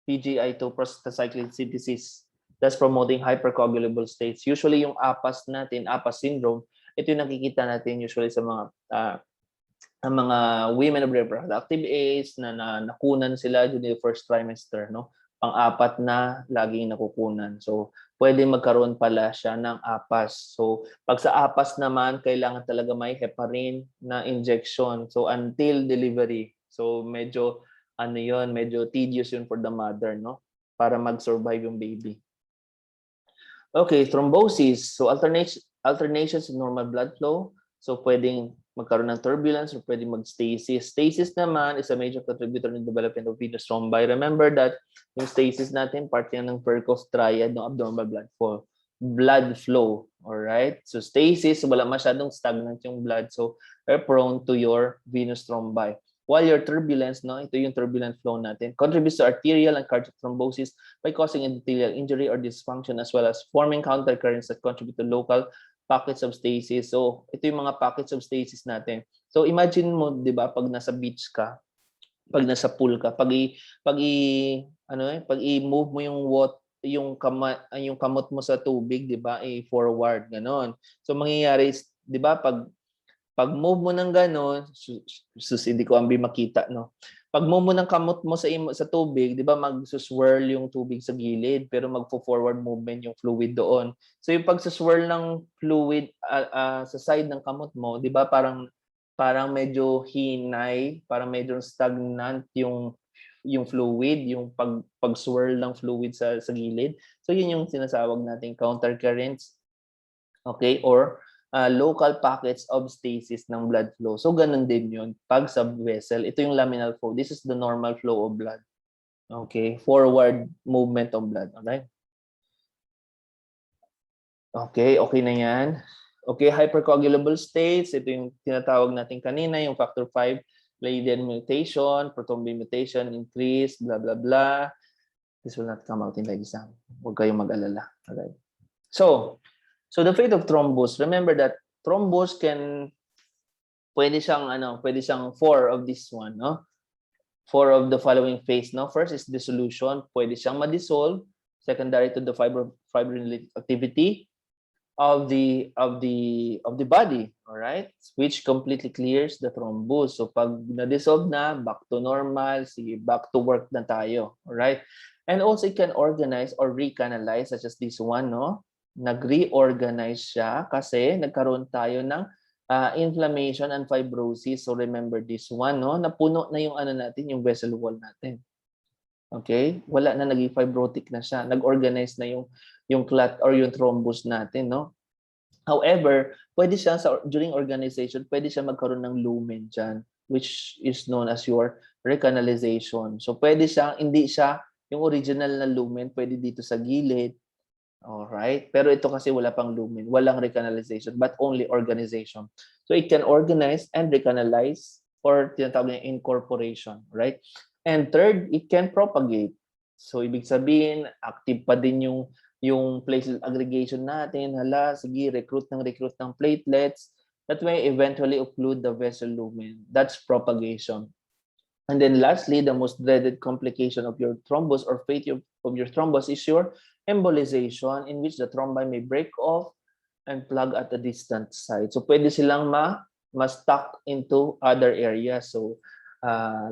PGI2 prostacyclin synthesis, thus promoting hypercoagulable states. Usually yung APAS natin, APAS syndrome, ito yung nakikita natin usually sa mga women of reproductive age na nakunan sila during the first trimester, no? Pang-apat na laging nakukunan. So, pwede magkaroon pala siya ng APAS. So, pag sa APAS naman, kailangan talaga may heparin na injection. So, until delivery. So, medyo tedious yun for the mother, no? Para mag-survive yung baby. Okay, thrombosis. So, alternations in normal blood flow. So, pwedeng magkaroon ng turbulence or pwedeng mag-stasis. Stasis naman is a major contributor in development of venous thrombi. Remember that yung stasis natin, part yan ng Verkoff's triad ng abnormal blood flow. Alright? So, stasis, wala masyadong stagnant yung blood. So, are prone to your venous thrombi. while your turbulence, no, ito yung turbulent flow natin, contributes to arterial and cardiac thrombosis by causing endothelial injury or dysfunction as well as forming countercurrents that contribute to local pockets of stasis. So, ito yung mga pockets of stasis natin. So, imagine mo, di ba, pag nasa beach ka, pag nasa pool ka, pag i-move mo yung kamot mo sa tubig, 'di ba? I-forward ganon. So mangyayari is, 'di ba, pag move mo ng ganon, hindi ko ambi makita, no. Pag move mo ng kamot mo sa tubig, 'di ba, mag-swirl yung tubig sa gilid pero magfo-forward movement yung fluid doon. So yung pag-swirl ng fluid sa side ng kamot mo, 'di ba, parang medyo hinay, parang medyo stagnant yung fluid, yung pag-swirl ng fluid sa gilid. So yun yung sinasawag nating countercurrents, okay, or local pockets of stasis ng blood flow. So ganun din yun pag sub-vessel. Ito yung laminal flow. This is the normal flow of blood. Okay, forward movement of blood. Okay, okay na yan. Okay, hypercoagulable states. Ito yung tinatawag natin kanina, yung factor 5 Leiden mutation, prothrombin mutation, increase, blah, blah, blah. This will not come out in the exam. Huwag kayong mag-alala. Alright. So the fate of thrombus, remember that thrombus pwede siyang 4 of this one, no? 4 of the following phase, no? First is dissolution. Pwede siyang ma-dissolve, secondary to the fibrinolytic activity of the body, all right, which completely clears the thrombus. So pag na-dissolve na, back to normal, sige, back to work na tayo, all right. And also it can organize or recanalize, such as this one, no? Nag-reorganize siya kasi nagkaroon tayo ng inflammation and fibrosis. So remember this one, no? Napuno na yung natin, yung vessel wall natin. Okay? Wala na, naging fibrotic na siya. Nag-organize na yung clot or yung thrombus natin, no? However, pwede siya during organization, pwede siya magkaroon ng lumen dyan, which is known as your recanalization. So pwede siya, hindi siya yung original na lumen, pwede dito sa gilid. Alright? Pero ito kasi wala pang lumen, walang recanalization, but only organization. So it can organize and recanalize, or tinatawag niya incorporation, right? And third, it can propagate. So ibig sabihin, active pa din yung platelet aggregation natin. Hala, sige, recruit ng platelets that may eventually occlude the vessel lumen. That's propagation. And then lastly, the most dreaded complication of your thrombus or fate of your thrombus is your embolization, in which the thrombi may break off and plug at a distant site. So pwede silang ma-stuck into other areas. So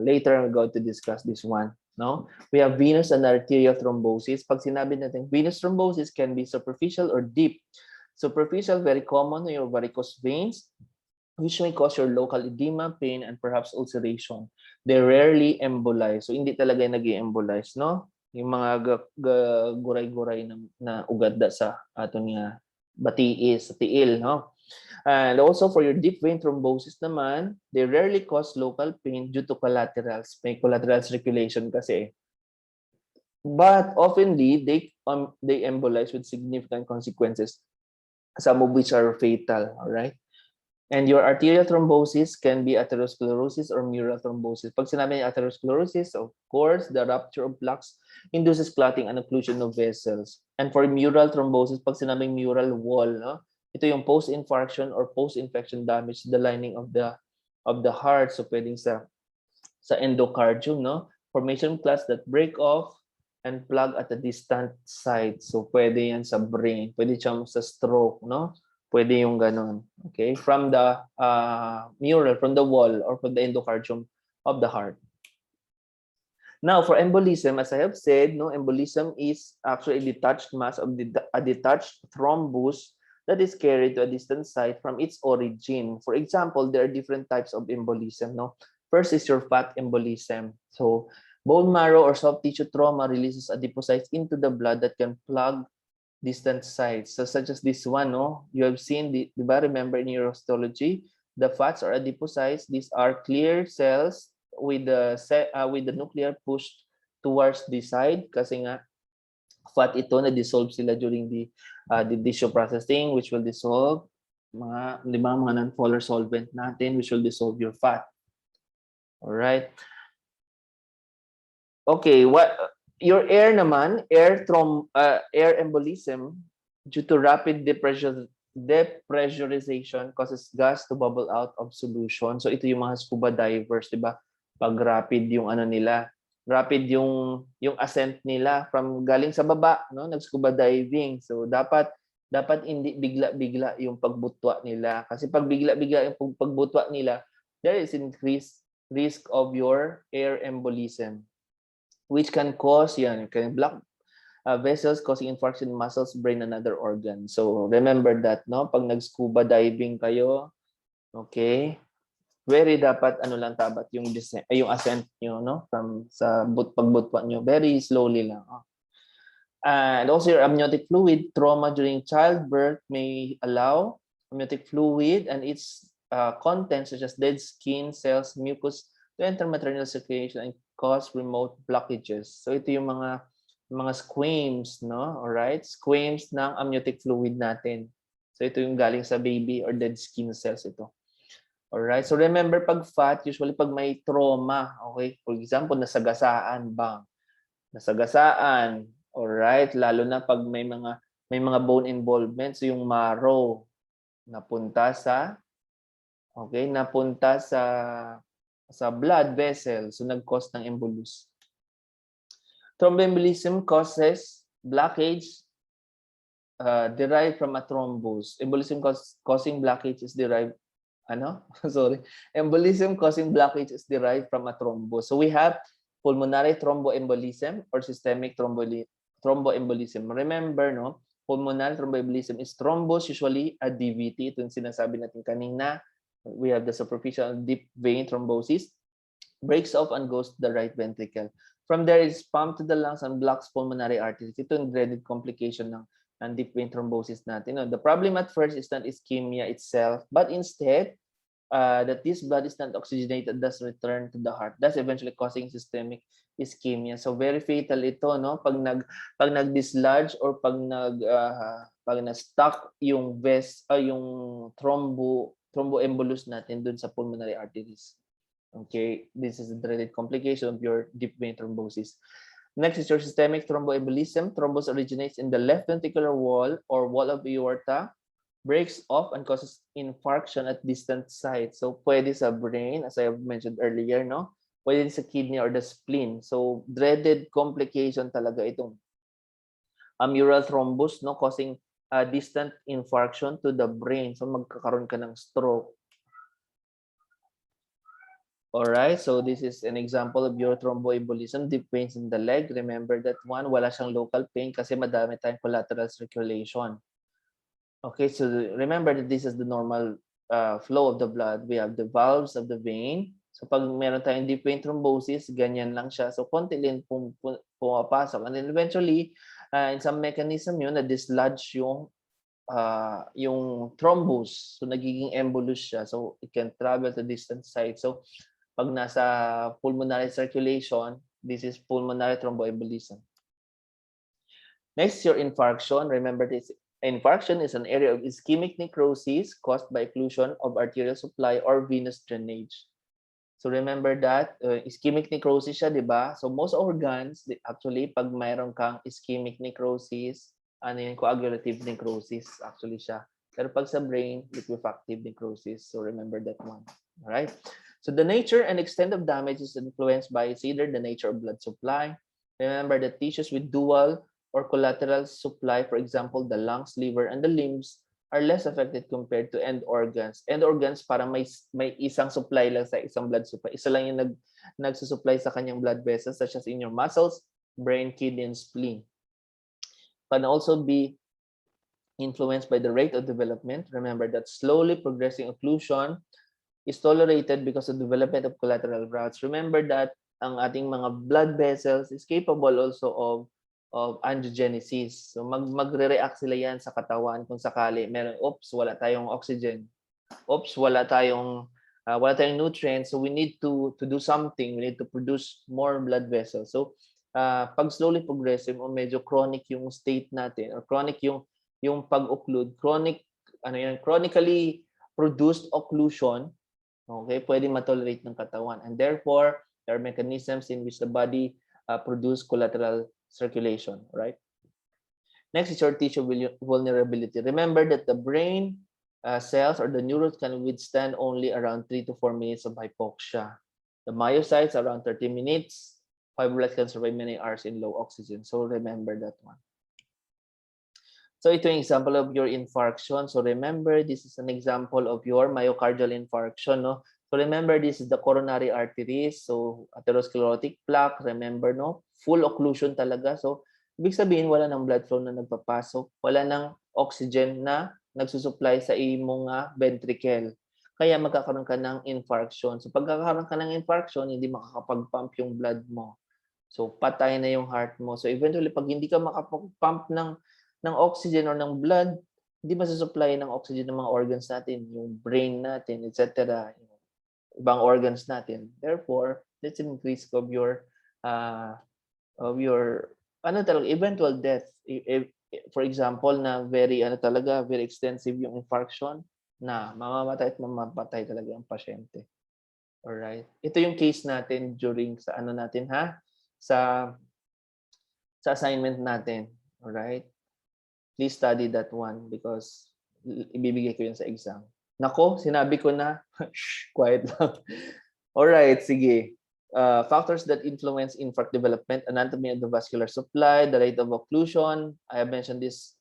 later I'm going to discuss this one. No, we have venous and arterial thrombosis. Pag sinabi natin venous thrombosis can be superficial or deep. Superficial, very common, your varicose veins, which may cause your local edema, pain, and perhaps ulceration. They rarely embolize. So hindi talaga nag-embolize, no? Yung mga guray-guray na ugad sa aton nga batiis, tiil, no? And also for your deep vein thrombosis naman, they rarely cause local pain due to collaterals. May collateral circulation kasi. But oftenly, they embolize with significant consequences, some of which are fatal, all right? And your arterial thrombosis can be atherosclerosis or mural thrombosis. Pag sinabi niya atherosclerosis, of course, the rupture of plaques induces clotting and occlusion of vessels. And for mural thrombosis, pag sinabing mural wall, no? Ito yung post-infarction or post-infection damage to the lining of the heart. So pwedeng sa endocardium, no? Formation of clots that break off and plug at a distant site. So pwede yan sa brain, pwede siyang sa stroke, no? Pwede yung ganon. Okay? From the mural, from the wall, or from the endocardium of the heart. Now, for embolism, as I have said, no, embolism is actually a detached mass of a detached thrombus that is carried to a distant site from its origin. For example, there are different types of embolism. No? First is your fat embolism. So, bone marrow or soft tissue trauma releases adipocytes into the blood that can plug distant sites. So, such as this one, no? You have seen, remember in your histology, the fats or adipocytes, these are clear cells with the nuclear pushed towards the side kasi nga fat ito na dissolve sila during the tissue processing, which will dissolve mga non-polar solvent natin, which will dissolve your fat. Alright. Okay, what your air naman, air embolism due to rapid depressurization causes gas to bubble out of solution. So ito yung mga scuba divers, 'di ba? Pag rapid yung ano nila, rapid yung ascent nila from galing sa baba, no? Nag-scuba diving. So dapat hindi bigla-bigla yung pagbutwa nila kasi pag bigla-bigla yung pagbutwa nila, there is increased risk of your air embolism, which can cause can block vessels, causing infarction in muscles, brain, and other organs. So remember that, no? Pag nag-scuba diving kayo, okay, very dapat ano lang tabat yung descent, yung ascent nyo, no? From sa pagbutwa nyo, very slowly lang. And also your amniotic fluid trauma during childbirth may allow amniotic fluid and its contents such as dead skin cells, mucus to enter maternal circulation and cause remote blockages. So ito yung mga squames, no? All right? Squames ng amniotic fluid natin. So ito yung galing sa baby or dead skin cells ito. All right? So remember pag fat, usually pag may trauma, okay? For example, nasagasaan bang? Nasagasaan, all right? Lalo na pag may mga bone involvement, so yung marrow napunta sa blood vessel, so nag-cause ng embolus. Thromboembolism causes blockage derived from a thrombus. Embolism causing blockage is derived Embolism causing blockage is derived from a thrombus. So we have pulmonary thromboembolism or systemic thromboembolism. Remember, no? Pulmonary thromboembolism is thrombus, usually a DVT. Ito yung sinasabi natin kanina. We have the superficial deep vein thrombosis, breaks off and goes to the right ventricle. From there, it's pumped to the lungs and blocks pulmonary arteries. Ito yung dreaded complication ng deep vein thrombosis natin. The problem at first is not ischemia itself, but instead, that this blood is not oxygenated, thus return to the heart, thus eventually causing systemic ischemia. So very fatal ito, no? Pag nag-dislodge or pag na-stuck yung thromboembolus natin dun sa pulmonary arteries. Okay, this is a dreaded complication of your deep vein thrombosis. Next is your systemic thromboembolism. Thrombus originates in the left ventricular wall or wall of aorta, breaks off and causes infarction at distant sites. So pwede sa brain, as I have mentioned earlier, no? Pwede sa kidney or the spleen. So dreaded complication talaga itong mural thrombus, no? Causing distant infarction to the brain. So magkakaroon ka ng stroke. Alright, so this is an example of your thromboembolism, deep veins in the leg. Remember that one, wala siyang local pain kasi madami tayong collateral circulation. Okay, so remember that this is the normal flow of the blood. We have the valves of the vein. So pag meron tayong deep vein thrombosis, ganyan lang siya. So konti din pumapasok. And then eventually, in some mechanism yun, na-dislodge yung thrombus. So nagiging embolus siya. So it can travel to distant sites. So pag nasa pulmonary circulation, this is pulmonary thromboembolism. Next, your infarction. Remember this. Infarction is an area of ischemic necrosis caused by occlusion of arterial supply or venous drainage. So remember that ischemic necrosis siya, di ba? So most organs, actually, pag mayroon kang ischemic necrosis, coagulative necrosis, actually siya. Pero pag sa brain, liquefactive necrosis. So remember that one. All right? So the nature and extent of damage is influenced by either the nature of blood supply. Remember that tissues with dual or collateral supply, for example, the lungs, liver, and the limbs, are less affected compared to end organs. End organs, parang may isang supply lang sa isang blood supply. Isa lang yung nagsusupply sa kanyang blood vessels, such as in your muscles, brain, kidney, and spleen. Can also be influenced by the rate of development. Remember that slowly progressing occlusion is tolerated because of development of collateral routes. Remember that ang ating mga blood vessels is capable also of angiogenesis. So magre-react sila yan sa katawan kung sakali meron, wala tayong oxygen. Wala tayong nutrients. So we need to do something. We need to produce more blood vessels. So pag slowly progressive o medyo chronic yung state natin or chronic yung pag-occlude, chronically produced occlusion, Okay, pwedeng matolerate ng katawan. And therefore, there are mechanisms in which the body produce collateral circulation, right? Next is your tissue vulnerability. Remember that the brain cells or the neurons can withstand only around 3 to 4 minutes of hypoxia. The myocytes around 30 minutes. Fibroblasts can survive many hours in low oxygen. So remember that one. So ito yung example of your infarction. So remember, this is an example of your myocardial infarction. No? So remember, this is the coronary arteries. So atherosclerotic plaque, remember, no? Full occlusion talaga. So ibig sabihin, wala ng blood flow na nagpapasok. Wala ng oxygen na nagsusupply sa imong ventricle. Kaya magkakaroon ka ng infarction. So pagkakaroon ka ng infarction, hindi makakapag-pump yung blood mo. So patay na yung heart mo. So eventually, pag hindi ka makapag-pump ng oxygen or ng blood, hindi masusupply ng oxygen ng mga organs natin, yung brain natin, etc. Ibang organs natin. Therefore, that's an increase of your eventual death. For example, na very extensive yung infarction, na mamamatay at mamamatay talaga ang pasyente. Alright? Ito yung case natin during sa sa assignment natin. Alright? Please study that one because ibibigay ko yun sa exam. Nako, sinabi ko na. Shh, quiet lang. Alright, sige. Factors that influence infarct development, anatomy of the vascular supply, the rate of occlusion. I have mentioned this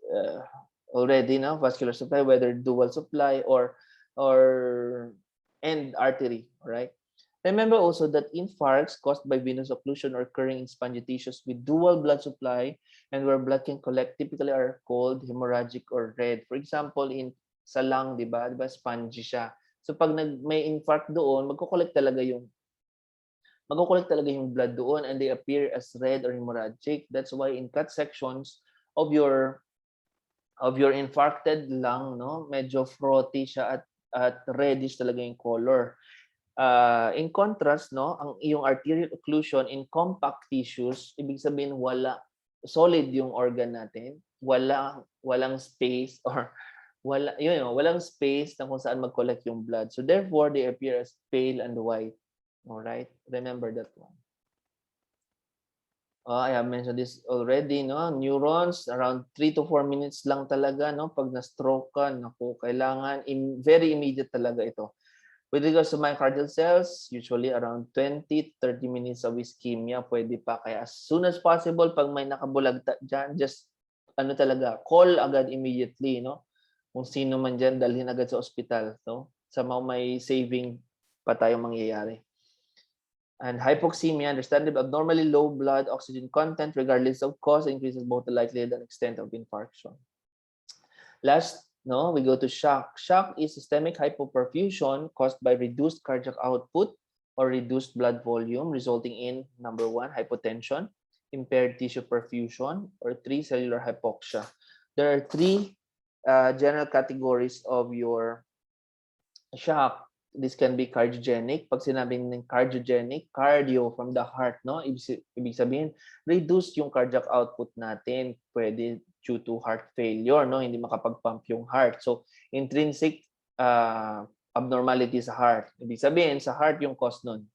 already, no? Vascular supply, whether dual supply or end artery, right? Remember also that infarcts caused by venous occlusion are occurring in spongy tissues with dual blood supply and where blood can collect typically are called hemorrhagic or red. For example, sa lung, di ba? Spongy siya. So pag may infarct doon, magko-collect talaga yung blood doon and they appear as red or hemorrhagic. That's why in cut sections of your infarcted lung, no, medyo frothy siya at reddish talaga yung color. In contrast, no, ang iyong arterial occlusion in compact tissues, ibig sabihin solid yung organ natin, walang space or walang space na kung saan mag-collect yung blood. So therefore, they appear as pale and white. All right? Remember that one. I have mentioned this already, no? Neurons, around 3 to 4 minutes lang talaga, no? Pag na-stroke ka, naku, kailangan, very immediate talaga ito. With regards to myocardial cells, usually around 20-30 minutes of ischemia, pwede pa. Kaya as soon as possible, pag may nakabulag dyan, just call agad immediately, no? Kung sino man dyan, dalhin agad sa ospital, no? Somehow may saving pa tayong mangyayari. And hypoxemia, understandable, abnormally low blood oxygen content, regardless of cause, increases both the likelihood and extent of infarction. Last, no, we go to shock. Shock is systemic hypoperfusion caused by reduced cardiac output or reduced blood volume, resulting in, number 1, hypotension, impaired tissue perfusion, or 3, cellular hypoxia. There are 3 general categories of your shock. This can be cardiogenic. Pag sinabing ng cardiogenic, cardio from the heart, no? Ibig sabihin, reduce yung cardiac output natin. Pwede due to heart failure, no? Hindi makapag-pump yung heart. So, intrinsic abnormality sa heart. Ibig sabihin, sa heart yung cause nun.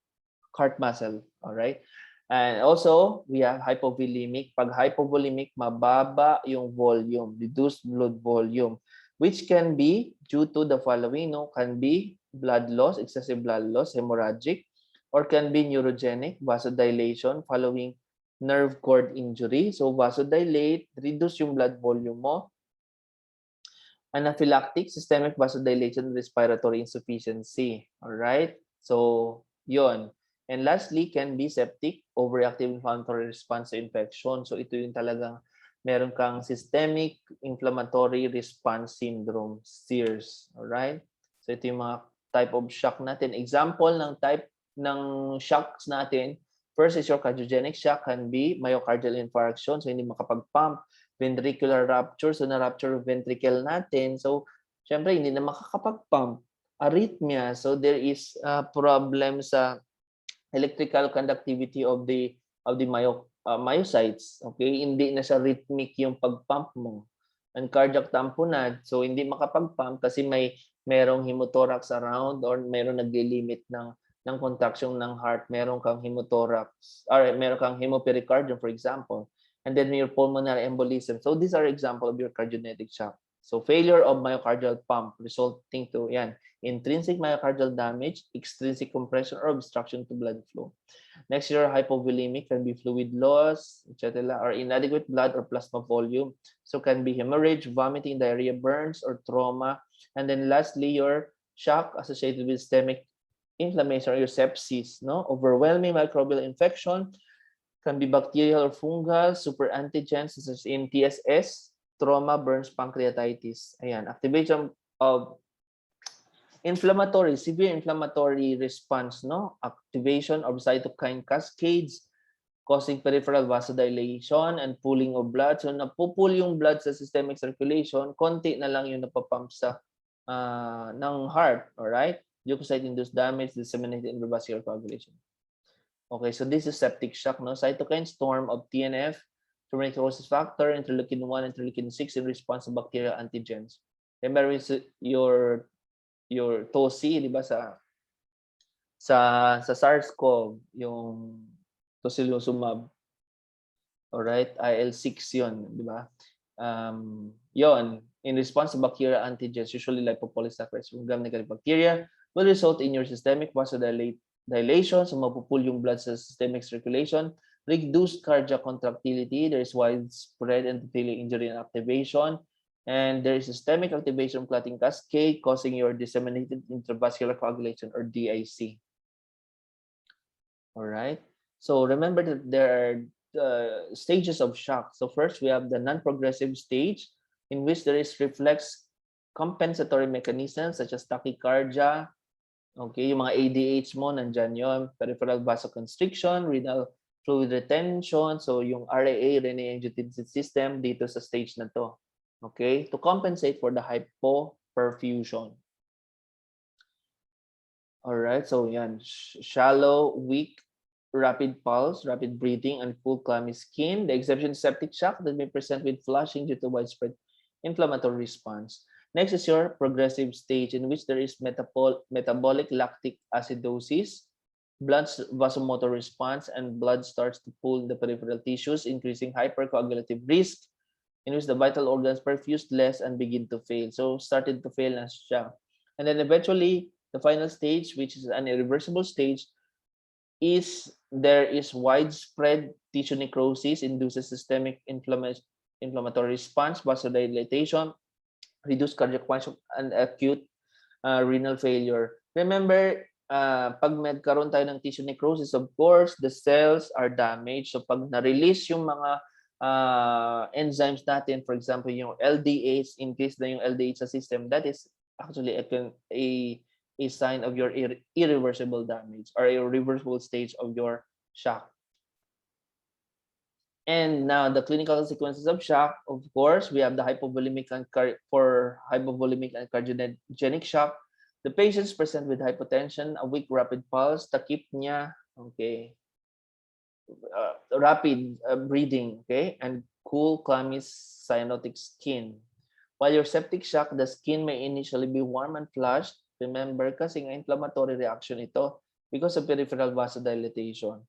Heart muscle, all right? And also, we have hypovolemic. Pag hypovolemic, mababa yung volume, reduced blood volume, which can be due to the following, no? Can be blood loss, excessive blood loss, hemorrhagic, or can be neurogenic, vasodilation following nerve cord injury. So vasodilate, reduce yung blood volume mo. Anaphylactic, systemic vasodilation, respiratory insufficiency. All right? So, yon. And lastly, can be septic, overreactive inflammatory response to infection. So ito yung talagang meron kang systemic inflammatory response syndrome, SIRS. All right? So ito yung mga type of shock natin. Example ng type ng shocks natin. First is your cardiogenic shock, can be myocardial infarction, so hindi makapag-pump. Ventricular rupture, so na-rupture ventricle natin. So, syempre, hindi na makakapag-pump. Arrhythmia, so there is a problem sa electrical conductivity of the myocytes. Okay? Hindi na siya rhythmic yung pag-pump mo. and cardiac tamponade. So hindi makapag-pump kasi merong hemothorax around or merong nagli-limit ng contraction ng heart. Meron kang hemothorax or meron kang hemopericardium, for example. And then your pulmonary embolism. So these are example of your cardionetic shock. So failure of myocardial pump resulting to intrinsic myocardial damage, extrinsic compression or obstruction to blood flow. Next, your hypovolemic can be fluid loss, etc., or inadequate blood or plasma volume. So can be hemorrhage, vomiting, diarrhea, burns, or trauma. And then lastly, your shock associated with systemic inflammation or your sepsis, no? Overwhelming microbial infection can be bacterial or fungal, super antigens such as in TSS, trauma, burns, pancreatitis. Ayan, activation of inflammatory, severe inflammatory response, no? Activation of cytokine cascades causing peripheral vasodilation and pooling of blood. So napupool yung blood sa systemic circulation, konti na lang yung napapump sa ng heart, all right? Leukocyte-induced damage, disseminated intravascular coagulation. Okay, so this is septic shock, no? Cytokine storm of TNF, turmeric necrosis factor, interleukin-1, interleukin-6 in response to bacterial antigens. Remember your TOSI, di ba, sa SARS-CoV, yung tocilizumab. Alright, IL-6 yon, di ba? Yon, in response to bacterial antigens, usually lipopolysaccharides from gram-negative bacteria, will result in your systemic vasodilation, so mapupul yung blood sa systemic circulation, reduced cardiac contractility, there is widespread endothelial injury and activation, and there is systemic activation clotting cascade causing your disseminated intravascular coagulation or DIC. All right. So remember that there are stages of shock. So first we have the non-progressive stage in which there is reflex compensatory mechanisms such as tachycardia. Okay, yung mga ADH mo, nandyan yun. Peripheral vasoconstriction, renal fluid retention. So yung RAA, renin-angiotensin system, dito sa stage na to. Okay, to compensate for the hypoperfusion. All right, so yan, shallow, weak, rapid pulse, rapid breathing, and full clammy skin. The exception is septic shock that may present with flushing due to widespread inflammatory response. Next is your progressive stage in which there is metabolic lactic acidosis, blood vasomotor response, and blood starts to pool in the peripheral tissues, increasing hypercoagulative risk, in which the vital organs perfused less and begin to fail. So started to fail na siya. And then eventually, the final stage, which is an irreversible stage, is there is widespread tissue necrosis, induces systemic inflammatory response, vasodilatation, reduced cardiac function, and acute renal failure. Remember, pag nagkaroon tayo ng tissue necrosis, of course, the cells are damaged. So pag na-release yung mga enzymes natin, for example, yung LDH, increase na yung LDH sa system, that is actually a sign of your irreversible damage or a reversible stage of your shock. And now the clinical sequences of shock, of course, we have the hypovolemic and cardiogenic shock. The patients present with hypotension, a weak rapid pulse, tachypnea, okay, rapid breathing, okay, and cool, clammy, cyanotic skin. While your septic shock, the skin may initially be warm and flushed. Remember, kasi nga inflammatory reaction ito because of peripheral vasodilatation.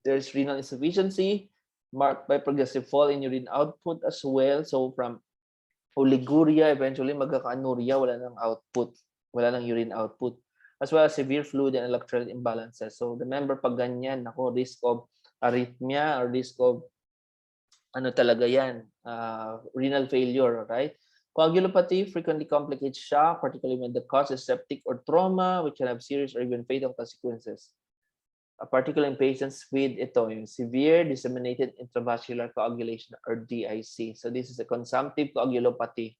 There is renal insufficiency marked by progressive fall in urine output as well. So from oliguria, eventually magkaka-anuria, wala nang output, wala nang urine output, as well as severe fluid and electrolyte imbalances. So remember, pag ganyan, risk of arrhythmia or risk of talaga yan, renal failure, right? Coagulopathy frequently complicates shock, particularly when the cause is septic or trauma, which can have serious or even fatal consequences. Particularly in patients with yung severe disseminated intravascular coagulation or DIC. So this is a consumptive coagulopathy.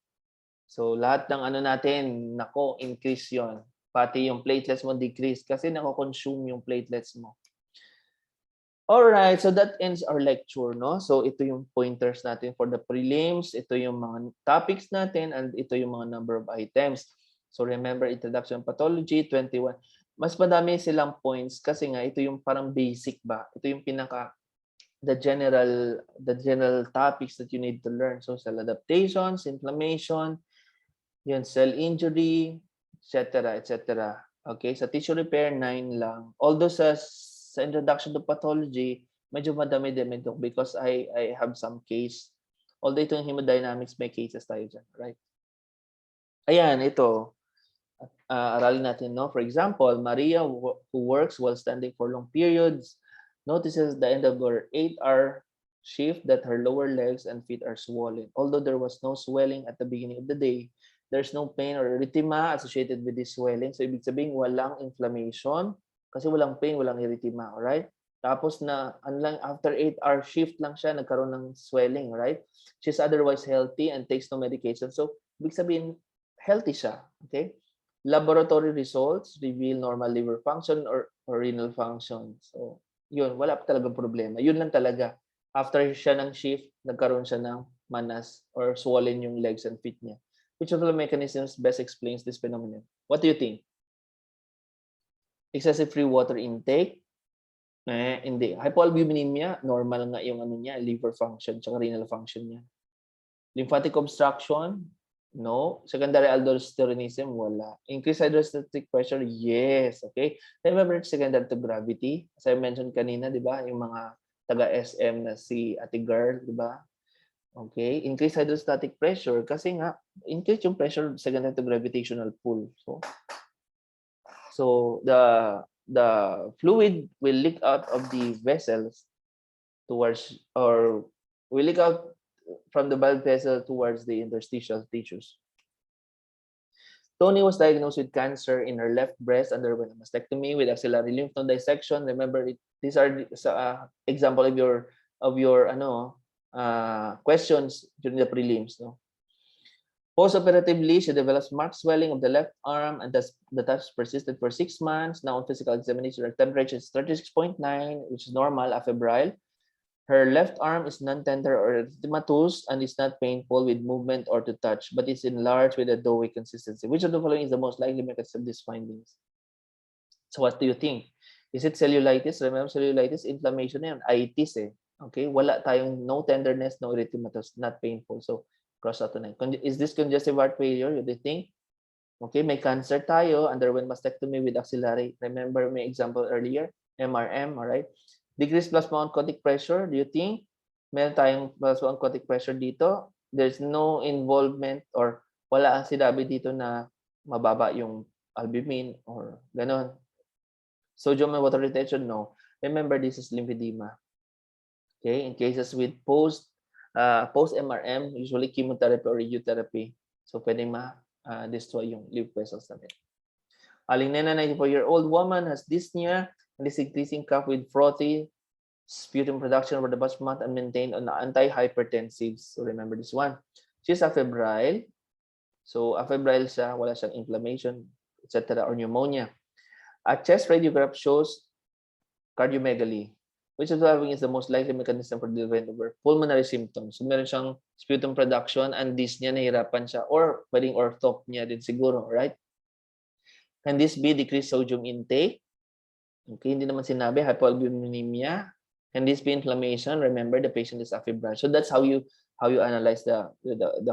So lahat ng natin, increase yon. Pati yung platelets mo decrease kasi nako-consume yung platelets mo. Alright, so that ends our lecture, no? So ito yung pointers natin for the prelims, ito yung mga topics natin, and ito yung mga number of items. So remember, introduction pathology, 21. Mas madami silang points kasi nga ito yung parang basic ba? Ito yung pinaka general topics that you need to learn. So cell adaptations, inflammation, yun, cell injury, etc., etc. Okay, sa tissue repair, 9 lang. Although sa introduction to pathology, medyo madami-dami ito because I have some case. Although itong hemodynamics, may cases tayo dyan, right? Ayan, ito. Aralin natin, no? For example, Maria, who works while standing for long periods, notices the end of her 8-hour shift that her lower legs and feet are swollen. Although there was no swelling at the beginning of the day, there's no pain or erythema associated with this swelling. So, ibig sabihin, walang inflammation kasi walang pain, walang erythema, alright? Tapos na, after 8-hour shift lang siya, nagkaroon ng swelling, right? She's otherwise healthy and takes no medication. So, ibig sabihin, healthy siya, okay? Laboratory results reveal normal liver function or renal function. So, yun, wala pa talagang problema. Yun lang talaga. After siya ng shift, nagkaroon siya ng manas or swollen yung legs and feet niya. Which of the mechanisms best explains this phenomenon? What do you think? Excessive free water intake? Hindi. Hypoalbuminemia, normal nga yung ano niya, liver function, tsaka renal function niya. Lymphatic obstruction? No. Secondary aldosteronism? Wala. Increased hydrostatic pressure? Yes. Okay. Remember, secondary to gravity? As I mentioned kanina, di ba? Yung mga taga-SM na si Ate Girl, di ba? Okay. Increased hydrostatic pressure kasi nga, increase yung pressure secondary to gravitational pull. So the fluid will leak out of the vessels towards, or will leak out from the blood vessel towards the interstitial tissues. Tony was diagnosed with cancer in her left breast, underwent a mastectomy with axillary lymph node dissection. Remember, these are example of your questions during the prelims. No? Post-operatively, she develops marked swelling of the left arm, and the types persisted for 6 months. Now, on physical examination, her temperature is 36.9, which is normal, afebrile. Her left arm is non-tender or erythematous and is not painful with movement or to touch, but it's enlarged with a doughy consistency. Which of the following is the most likely mechanism of these findings? So what do you think? Is it cellulitis? Remember, cellulitis, inflammation yan, itis eh. Okay, wala tayong no tenderness, no erythematous, not painful. So cross out to 9. Is this congestive heart failure? Do you think? Okay, may cancer tayo, underwent mastectomy with axillary. Remember my example earlier, MRM, all right? Decreased plasma oncotic pressure, do you think? Meron tayong plasma oncotic pressure dito. There's no involvement or wala ang sinabi dito na mababa yung albumin or ganon. Sodium and water retention, no. Remember, this is lymphedema. Okay, in cases with post-MRM, usually chemotherapy or radiotherapy. So, pwedeng ma-destroy yung lymph vessels natin. Aling Nena, 94-year-old woman, has dyspnea and is increasing cough with frothy sputum production over the past month and maintained on antihypertensives. So, remember this one. She's afebrile. So, afebrile siya, wala siyang inflammation, etc. or pneumonia. A chest radiograph shows cardiomegaly. Which of the following is the most likely mechanism for development of pulmonary symptoms? So, meron siyang sputum production and dyspnea, nahirapan siya, or pwedeng orthopnea din siguro, right? Can this be decreased sodium intake? Okay, hindi naman sinabi. Hypoalbuminemia. Can this be inflammation? Remember, the patient is afebrile. So that's how you analyze the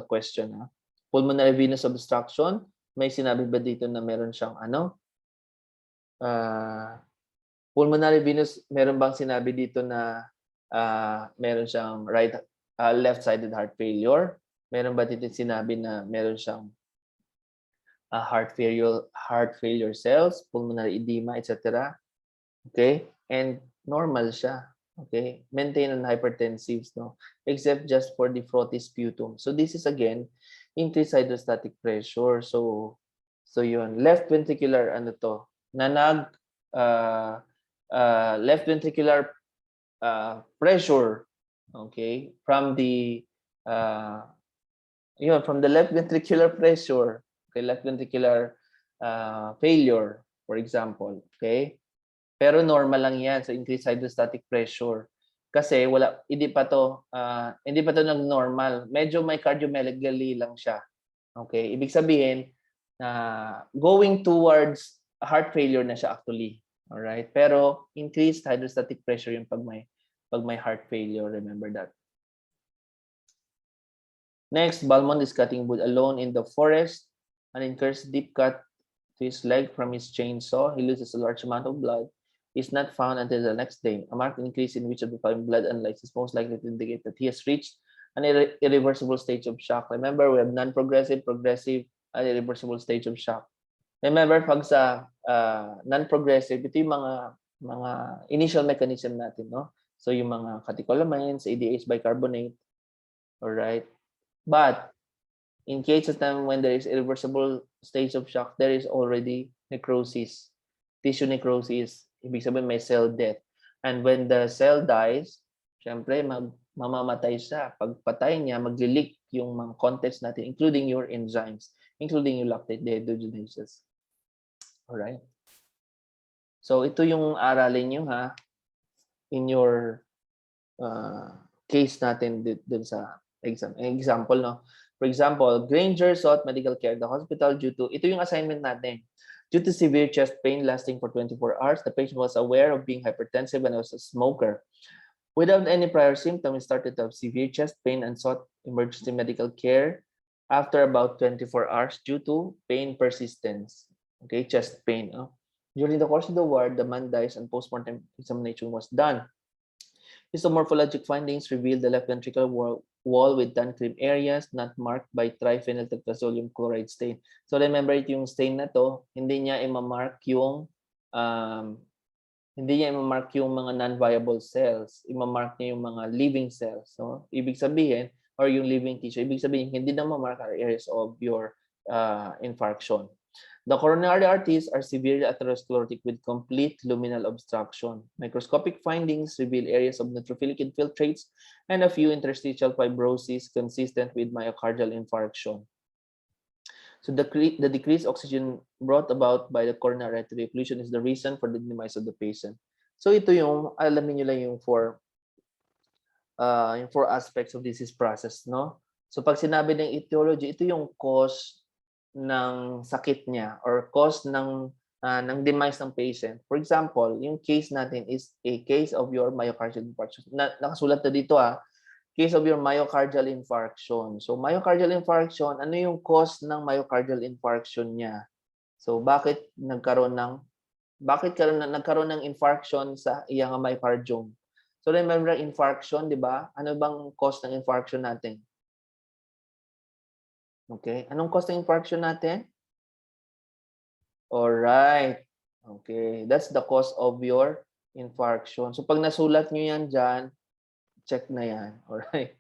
question. Ha? Pulmonary venous obstruction. May sinabi ba dito na meron siyang pulmonary venous, meron bang sinabi dito na meron siyang left-sided heart failure? Meron ba dito sinabi na meron siyang heart failure cells, pulmonary edema, etc. Okay? And normal siya. Okay? Maintain on hypertensives, no? Except just for the frothy sputum. So this is again increased hydrostatic pressure. So yun, left ventricular left ventricular pressure, okay, from the left ventricular pressure, okay, left ventricular failure, for example, okay, pero normal lang yan sa increased hydrostatic pressure kasi hindi pa to nag-normal, medyo may cardiomegaly lang siya, okay, ibig sabihin going towards heart failure na siya actually. Alright? Pero increased hydrostatic pressure yung pag may pag may heart failure. Remember that. Next, Balmond is cutting wood alone in the forest and incurs deep cut to his leg from his chainsaw. He loses a large amount of blood. Is not found until the next day. A marked increase in which of the following blood analytes is most likely to indicate that he has reached an irreversible stage of shock. Remember, we have non-progressive, progressive, and irreversible stage of shock. Remember, pag sa non-progressive, ito yung mga initial mechanism natin, no? So, yung mga catecholamines, ADH bicarbonate, all right? But in case of time when there is irreversible stage of shock, there is already necrosis, tissue necrosis. Ibig sabihin may cell death. And when the cell dies, syempre mamamatay siya. Pag patay niya, mag-leak yung mga contents natin, including your enzymes, including yung lactate dehydrogenases. Alright? So ito yung aralin nyo ha, in your case natin dun sa exam. Example, no? For example, Granger sought medical care at the hospital due to, ito yung assignment natin. Due to severe chest pain lasting for 24 hours, the patient was aware of being hypertensive and was a smoker. Without any prior symptoms, he started to have severe chest pain and sought emergency medical care after about 24 hours due to pain persistence. Okay, chest pain. During the course of the ward, the man dies and postmortem examination was done. Histomorphologic findings revealed the left ventricular wall with tan cream areas not marked by triphenyltetrazoline chloride stain. So remember yung stain na to, hindi niya i-mark yung mga non-viable cells. I-mark niya yung mga living cells. So ibig sabihin, or yung living tissue, ibig sabihin hindi na ma-mark are areas of your infarction. The coronary arteries are severely atherosclerotic with complete luminal obstruction. Microscopic findings reveal areas of neutrophilic infiltrates and a few interstitial fibrosis consistent with myocardial infarction. So the decreased oxygen brought about by the coronary artery occlusion is the reason for the demise of the patient. So ito yung, alamin nyo lang yung four aspects of disease process, no? So pag sinabi ng etiology, ito yung cause ng sakit niya or cause ng demise ng patient. For example, yung case natin is a case of your myocardial infarction. Nakasulat na dito case of your myocardial infarction. So myocardial infarction, ano yung cause ng myocardial infarction niya? So bakit nagkaroon ng infarction sa iyang myocardium? So remember infarction, di ba? Ano bang cause ng infarction natin? Okay. Anong cause ng infarction natin? Alright. Okay. That's the cause of your infarction. So, pag nasulat nyo yan dyan, check na yan. Alright.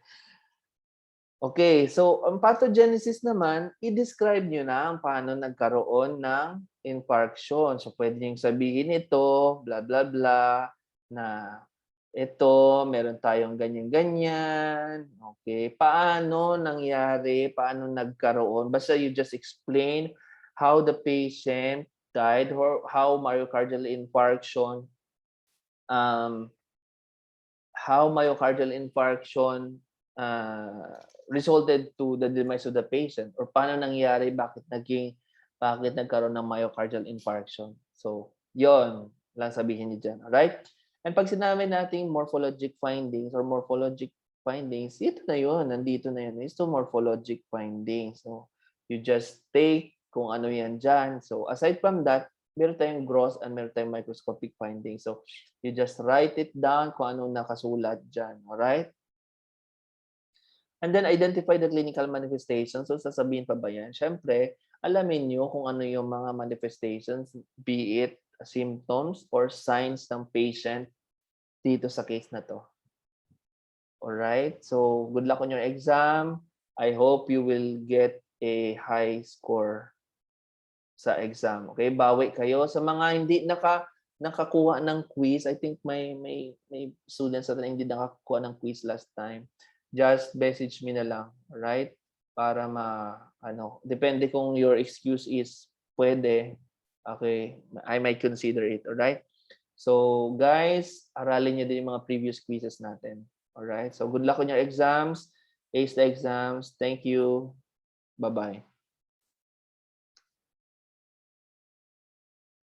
Okay. So, ang pathogenesis naman, i-describe nyo na ang paano nagkaroon ng infarction. So, pwede nyo sabihin ito, blah, blah, blah, na ito, meron tayong ganyan-ganyan. Okay. Paano nangyari? Paano nagkaroon? Basta you just explain how the patient died or how myocardial infarction resulted to the demise of the patient or paano nangyari, bakit nagkaroon ng myocardial infarction. So, yon lang sabihin niyo dyan. Alright? And pag sinabi natin morphologic findings, ito na yun, nandito na yun. Ito morphologic findings. So, you just take kung ano yan dyan. So, aside from that, meron tayong gross and meron tayong microscopic findings. So, you just write it down kung ano nakasulat dyan. Alright? And then, identify the clinical manifestations. So, sasabihin pa ba yan? Siyempre, alamin nyo kung ano yung mga manifestations, be it symptoms or signs ng patient dito sa case na to. Alright? So, good luck on your exam. I hope you will get a high score sa exam. Okay? Bawi kayo. Sa mga hindi nakakuha ng quiz, I think may students na hindi nakakuha ng quiz last time. Just message me na lang. Alright? Para depende kung your excuse is pwede. Okay, I might consider it. Alright? So, guys, aralin nyo din yung mga previous quizzes natin. Alright? So, good luck on your exams. Ace the exams. Thank you. Bye-bye.